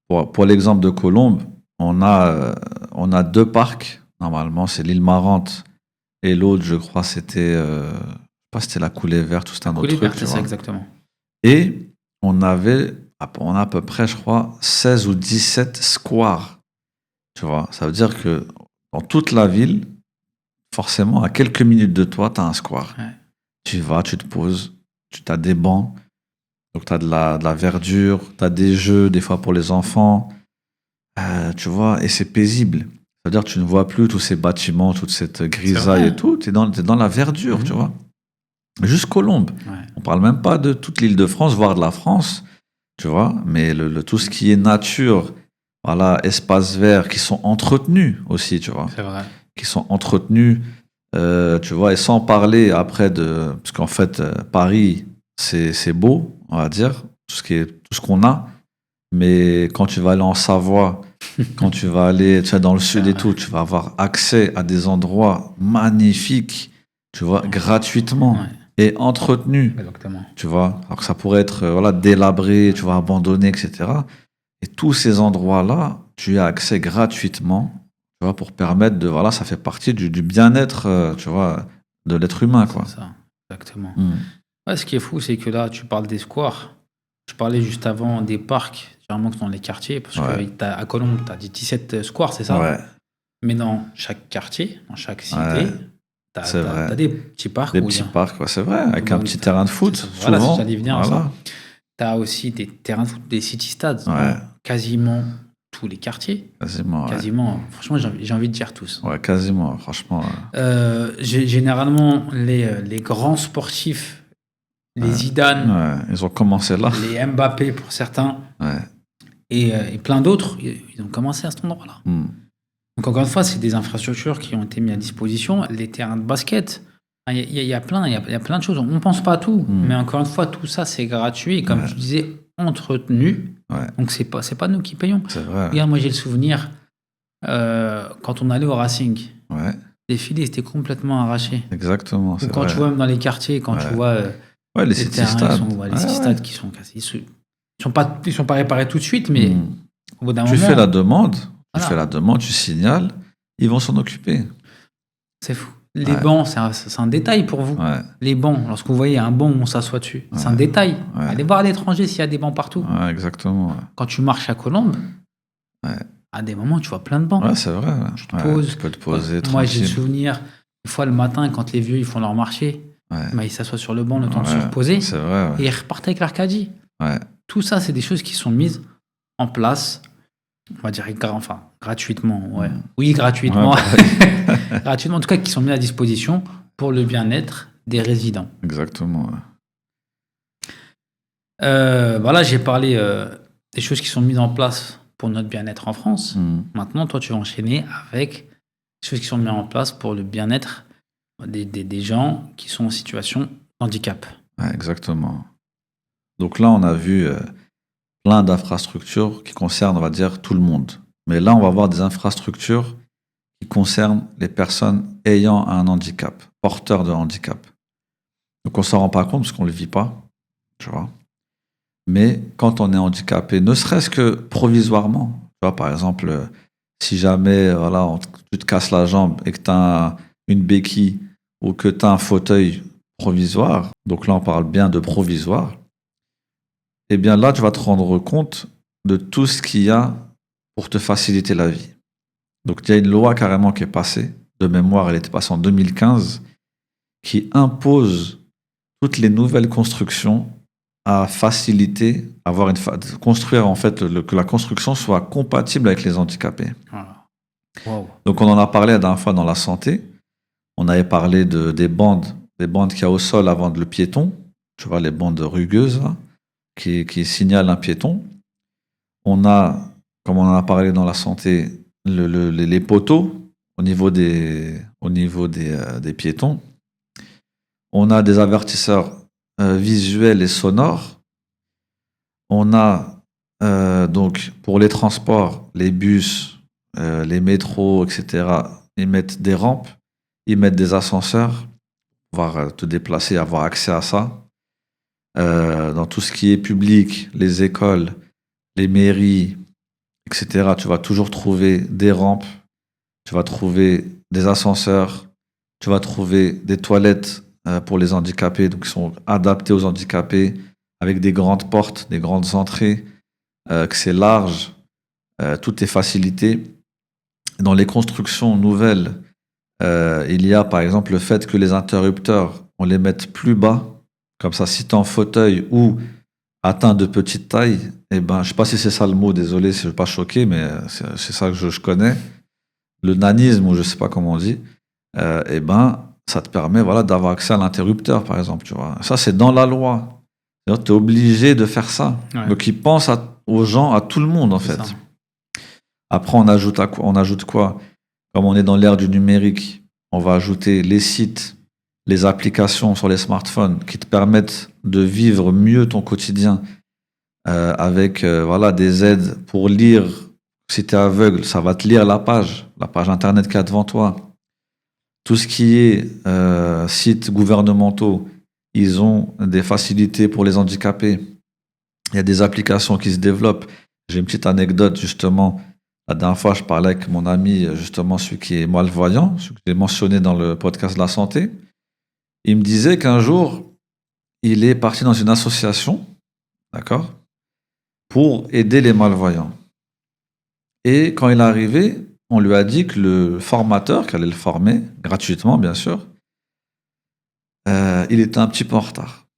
A: Pour l'exemple de Colombes, on a 2 parcs. Normalement, c'est l'île Marante et l'autre, je crois, c'était, je sais pas, c'était la Coulée Verte ou c'était un autre
B: Coulée
A: truc,
B: verte,
A: tu
B: c'est ça
A: vois.
B: exactement.
A: Et on a à peu près, je crois, 16 ou 17 squares. Tu vois, ça veut dire que dans toute la ville, forcément, à quelques minutes de toi, tu as un square.
B: Ouais.
A: Tu vas, tu te poses, tu as des bancs, donc tu as de la verdure, tu as des jeux, des fois pour les enfants, tu vois, et c'est paisible. Ça veut dire que tu ne vois plus tous ces bâtiments, toute cette grisaille
B: vrai.
A: et tout, t'es dans la verdure,
B: Mhm.
A: tu vois. Juste Colombes.
B: Ouais.
A: On parle même pas de toute l'île de France, voire de la France, tu vois, mais tout ce qui est nature, voilà, espaces verts qui sont entretenus aussi, tu vois,
B: C'est vrai.
A: qui sont entretenus, tu vois, et sans parler après de, parce qu'en fait, Paris, c'est beau, on va dire, tout ce qu'on a, mais quand tu vas aller en Savoie, quand tu vas aller, tu vois, dans le sud et
B: vrai.
A: tout, tu vas avoir accès à des endroits magnifiques, tu vois, gratuitement
B: Ouais,
A: et entretenus.
B: exactement.
A: Tu vois, alors que ça pourrait être voilà, délabré, tu vois, abandonné, etc. Et tous ces endroits-là, tu as accès gratuitement, tu vois, pour permettre de, voilà, ça fait partie du bien-être, tu vois, de l'être humain, quoi.
B: C'est ça, exactement.
A: Mm.
B: Ouais, ce qui est fou, c'est que là, tu parles des squares. Je parlais juste avant des parcs, généralement que dans les quartiers, parce
A: Ouais.
B: que à Colombes, tu as dit 17 squares, c'est ça?
A: Ouais,
B: Mais dans chaque quartier, dans chaque cité,
A: Ouais,
B: tu
A: c'est vrai.
B: as des petits parcs
A: Des
B: où
A: petits parcs, ouais, c'est vrai, avec
B: bah,
A: un
B: où
A: petit
B: t'as-
A: terrain de foot,
B: c'est ça. Voilà,
A: souvent.
B: j'allais venir à ça.
A: Voilà.
B: Tu as aussi des terrains de foot, des city-stades
A: Ouais.
B: dans quasiment tous les quartiers.
A: Quasiment, ouais.
B: Quasiment, franchement, j'ai envie de dire tous.
A: Ouais, quasiment, franchement.
B: Généralement, les grands sportifs, les
A: Ouais.
B: Zidane,
A: Ouais, ils ont commencé là.
B: les Mbappé pour certains,
A: Ouais.
B: et plein d'autres, ils ont commencé à cet endroit-là.
A: Mm.
B: Donc encore une fois, c'est des infrastructures qui ont été mises à disposition. Les terrains de basket, il y a plein de choses. On ne pense pas à tout, mais encore une fois, tout ça, c'est gratuit. Et comme
A: Ouais.
B: tu disais, entretenu.
A: Ouais.
B: Donc c'est pas nous qui payons.
A: C'est vrai.
B: Regarde, moi j'ai le souvenir, quand on allait au Racing,
A: Ouais,
B: les filets étaient complètement arrachés.
A: exactement.
B: Ou
A: C'est
B: quand
A: vrai.
B: tu vois même dans les quartiers, quand
A: Ouais.
B: tu vois
A: Ouais, les
B: les terrains,
A: city-stades.
B: les
A: Ouais,
B: city-stades
A: ouais.
B: qui sont cassés. Ils sont pas réparés tout de suite, mais
A: Mm.
B: au bout d'un
A: Tu
B: moment,
A: fais la demande,
B: voilà.
A: tu signales, ils vont s'en occuper.
B: C'est fou. Les
A: Ouais.
B: bancs, c'est un détail pour vous.
A: Ouais,
B: Les bancs, lorsque vous voyez un banc où on s'assoit dessus, c'est un détail.
A: Ouais.
B: Allez voir à l'étranger s'il y a des bancs partout.
A: ouais, exactement. Ouais,
B: Quand tu marches à Colombes,
A: Ouais.
B: à des moments, tu vois plein de bancs.
A: Ouais, c'est vrai. Ouais.
B: Tu te poses.
A: Tu peux te poser
B: Moi, j'ai le
A: tranquille.
B: souvenir, une fois le matin, quand les vieux ils font leur marché,
A: Ouais.
B: bah, ils s'assoient sur le banc le temps de se
A: Ouais,
B: reposer
A: c'est vrai.
B: et
A: Ouais.
B: ils repartent avec leur caddie.
A: Ouais.
B: Tout ça, c'est des choses qui sont mises en place, on va dire gratuitement. Ouais. Oui, gratuitement.
A: Ouais,
B: Gratuitement, en tout cas, qui sont mis à disposition pour le bien-être des résidents.
A: Exactement. Ouais.
B: Voilà, j'ai parlé des choses qui sont mises en place pour notre bien-être en France.
A: Mm.
B: Maintenant, toi, tu vas enchaîner avec des choses qui sont mises en place pour le bien-être des gens qui sont en situation de handicap.
A: Ouais, exactement. Donc là, on a vu plein d'infrastructures qui concernent, on va dire, tout le monde. Mais là, on va voir des infrastructures qui concernent les personnes ayant un handicap, porteurs de handicap. Donc on s'en rend pas compte parce qu'on le vit pas, tu vois. Mais quand on est handicapé, ne serait-ce que provisoirement, tu vois, par exemple, si jamais voilà, tu te casses la jambe et que tu as une béquille ou que tu as un fauteuil provisoire, donc là on parle bien de provisoire, eh bien là tu vas te rendre compte de tout ce qu'il y a pour te faciliter la vie. Donc il y a une loi carrément qui est passée, de mémoire elle était passée en 2015, qui impose toutes les nouvelles constructions à faciliter, construire en fait que la construction soit compatible avec les handicapés.
B: Voilà. Wow.
A: Donc on en a parlé la dernière fois dans la santé. On avait parlé des bandes qu'il y a au sol avant le piéton. Tu vois, les bandes rugueuses là, qui signalent un piéton. On a, comme on en a parlé dans la santé, les poteaux des piétons. On a des avertisseurs visuels et sonores. On a donc pour les transports, les bus, les métros, etc. Ils mettent des rampes, ils mettent des ascenseurs, pouvoir te déplacer, avoir accès à ça. Dans tout ce qui est public, les écoles, les mairies, etc. Tu vas toujours trouver des rampes, tu vas trouver des ascenseurs, tu vas trouver des toilettes pour les handicapés, donc qui sont adaptées aux handicapés, avec des grandes portes, des grandes entrées, que c'est large, tout est facilité. Dans les constructions nouvelles, il y a par exemple le fait que les interrupteurs, on les mette plus bas, comme ça si tu es en fauteuil ou atteint de petite taille, eh ben, je sais pas si c'est ça le mot, désolé si je ne veux pas choquer, mais c'est ça que je connais, le nanisme, ou je sais pas comment on dit, eh ben, ça te permet voilà, d'avoir accès à l'interrupteur, par exemple. Tu vois. Ça, c'est dans la loi. Tu es obligé de faire ça.
B: Ouais.
A: Donc, ils pensent aux gens, à tout le monde, en
B: C'est
A: fait.
B: ça.
A: Après, on ajoute quoi? Comme on est dans l'ère du numérique, on va ajouter les sites, les applications sur les smartphones qui te permettent de vivre mieux ton quotidien avec voilà, des aides pour lire. Si tu es aveugle, ça va te lire la page internet qu'il y a devant toi. Tout ce qui est sites gouvernementaux, ils ont des facilités pour les handicapés. Il y a des applications qui se développent. J'ai une petite anecdote justement. La dernière fois, je parlais avec mon ami, justement, celui qui est malvoyant, celui que j'ai mentionné dans le podcast de la santé. Il me disait qu'un jour, il est parti dans une association, d'accord, pour aider les malvoyants. Et quand il est arrivé, on lui a dit que le formateur, qui allait le former, gratuitement bien sûr, il était un petit peu en retard.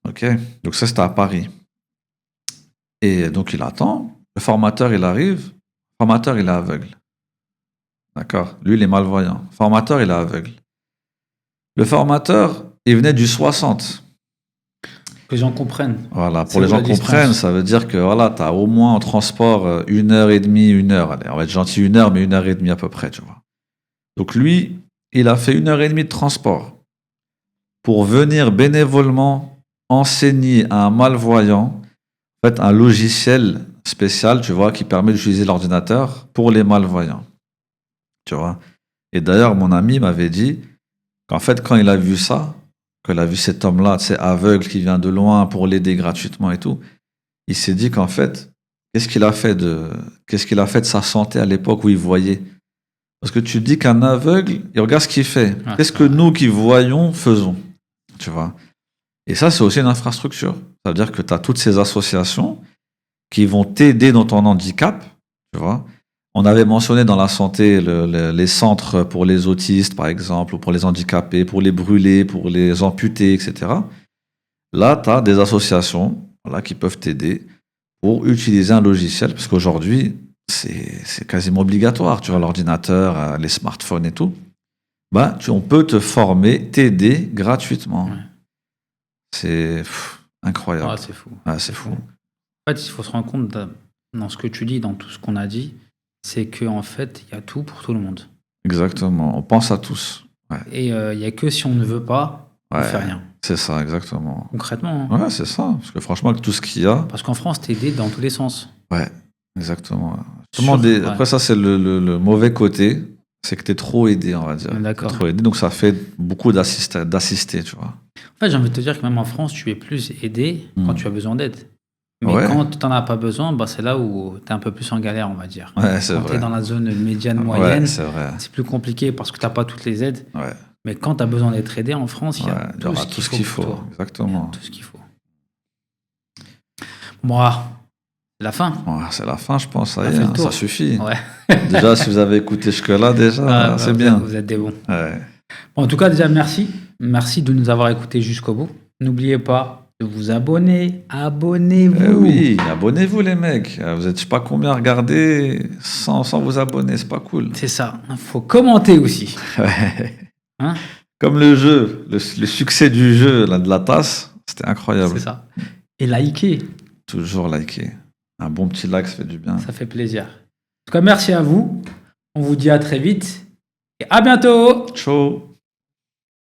A: Ok. Donc ça, c'était à Paris. Et donc il attend, le formateur, il arrive, le formateur, il est aveugle. D'accord. Lui, il est malvoyant. Le formateur, il est aveugle. Le formateur, il venait du 60.
B: Que les gens comprennent.
A: Voilà,
B: C'est
A: pour les
B: où
A: gens
B: la distance?
A: comprennent, ça veut dire que voilà, tu as au moins en transport 1h30, 1 heure. Allez, on va être gentil, 1 heure, mais 1h30 à peu près, tu vois. Donc lui, il a fait 1h30 de transport pour venir bénévolement enseigner à un malvoyant en fait, un logiciel spécial, tu vois, qui permet d'utiliser l'ordinateur pour les malvoyants. Tu vois. Et d'ailleurs, mon ami m'avait dit qu'en fait, quand il a vu ça, qu'il a vu cet homme-là, tu sais, aveugle, qui vient de loin pour l'aider gratuitement et tout, il s'est dit qu'en fait, qu'est-ce qu'il a fait de sa santé à l'époque où il voyait? Parce que tu dis qu'un aveugle, il regarde ce qu'il fait.
B: Ah,
A: Qu'est-ce que nous qui voyons faisons? Tu vois. Et ça, c'est aussi une infrastructure. Ça veut dire que tu as toutes ces associations qui vont t'aider dans ton handicap, tu vois. On avait mentionné dans la santé les centres pour les autistes, par exemple, ou pour les handicapés, pour les brûlés, pour les amputés, etc. Là, tu as des associations voilà, qui peuvent t'aider pour utiliser un logiciel, parce qu'aujourd'hui, c'est quasiment obligatoire, tu vois, l'ordinateur, les smartphones et tout. Ben, on peut te former, t'aider gratuitement.
B: Ouais.
A: C'est incroyable.
B: Ah, c'est fou.
A: Ah, c'est fou.
B: En fait, il faut se rendre compte dans ce que tu dis, dans tout ce qu'on a dit, c'est qu'en fait, il y a tout pour tout le monde.
A: Exactement. On pense à tous. Ouais.
B: Et il n'y a que si on ne veut pas, on ne fait rien.
A: C'est ça, exactement.
B: Concrètement. Hein.
A: Ouais, c'est ça. Parce que franchement, avec tout ce qu'il y a.
B: Parce qu'en France, t'es aidé dans tous les sens.
A: Ouais, exactement.
B: Ouais.
A: Après, ça, c'est le mauvais côté. C'est que t'es trop aidé, on va dire.
B: D'accord.
A: T'es trop aidé, donc ça fait beaucoup d'assister, tu vois.
B: En fait, j'ai envie de te dire que même en France, tu es plus aidé quand tu as besoin d'aide. Mais
A: Ouais.
B: quand tu n'en as pas besoin, bah, c'est là où tu es un peu plus en galère, on va dire.
A: Ouais, c'est
B: Quand
A: vrai.
B: tu es dans la zone médiane, moyenne,
A: Ouais, c'est vrai.
B: c'est plus compliqué parce que tu n'as pas toutes les aides.
A: Ouais.
B: Mais quand tu as besoin d'être aidé en France, il y a
A: il y aura
B: tout ce qu'il faut. Pour toi.
A: Exactement.
B: Tout ce qu'il faut. Moi, c'est la fin.
A: Ouais, c'est la fin, je pense. Ça
B: On a
A: y
B: fait
A: est,
B: le tour.
A: ça suffit.
B: Ouais.
A: Déjà, si vous avez écouté jusque-là, déjà, c'est bien.
B: Vous êtes des bons.
A: Ouais.
B: Bon, en tout cas, déjà, merci. Merci de nous avoir écoutés jusqu'au bout. N'oubliez pas de vous abonner. Abonnez-vous.
A: Oui, abonnez-vous les mecs. Vous êtes je sais pas combien à regarder sans vous abonner, c'est pas cool.
B: C'est ça. Il faut commenter aussi.
A: Ouais.
B: Hein?
A: Comme le jeu, le succès du jeu là, de la tasse, c'était incroyable.
B: C'est ça. Et liker.
A: Toujours liker. Un bon petit like, ça fait du bien.
B: Ça fait plaisir. En tout cas, merci à vous. On vous dit à très vite. Et à bientôt.
A: Ciao.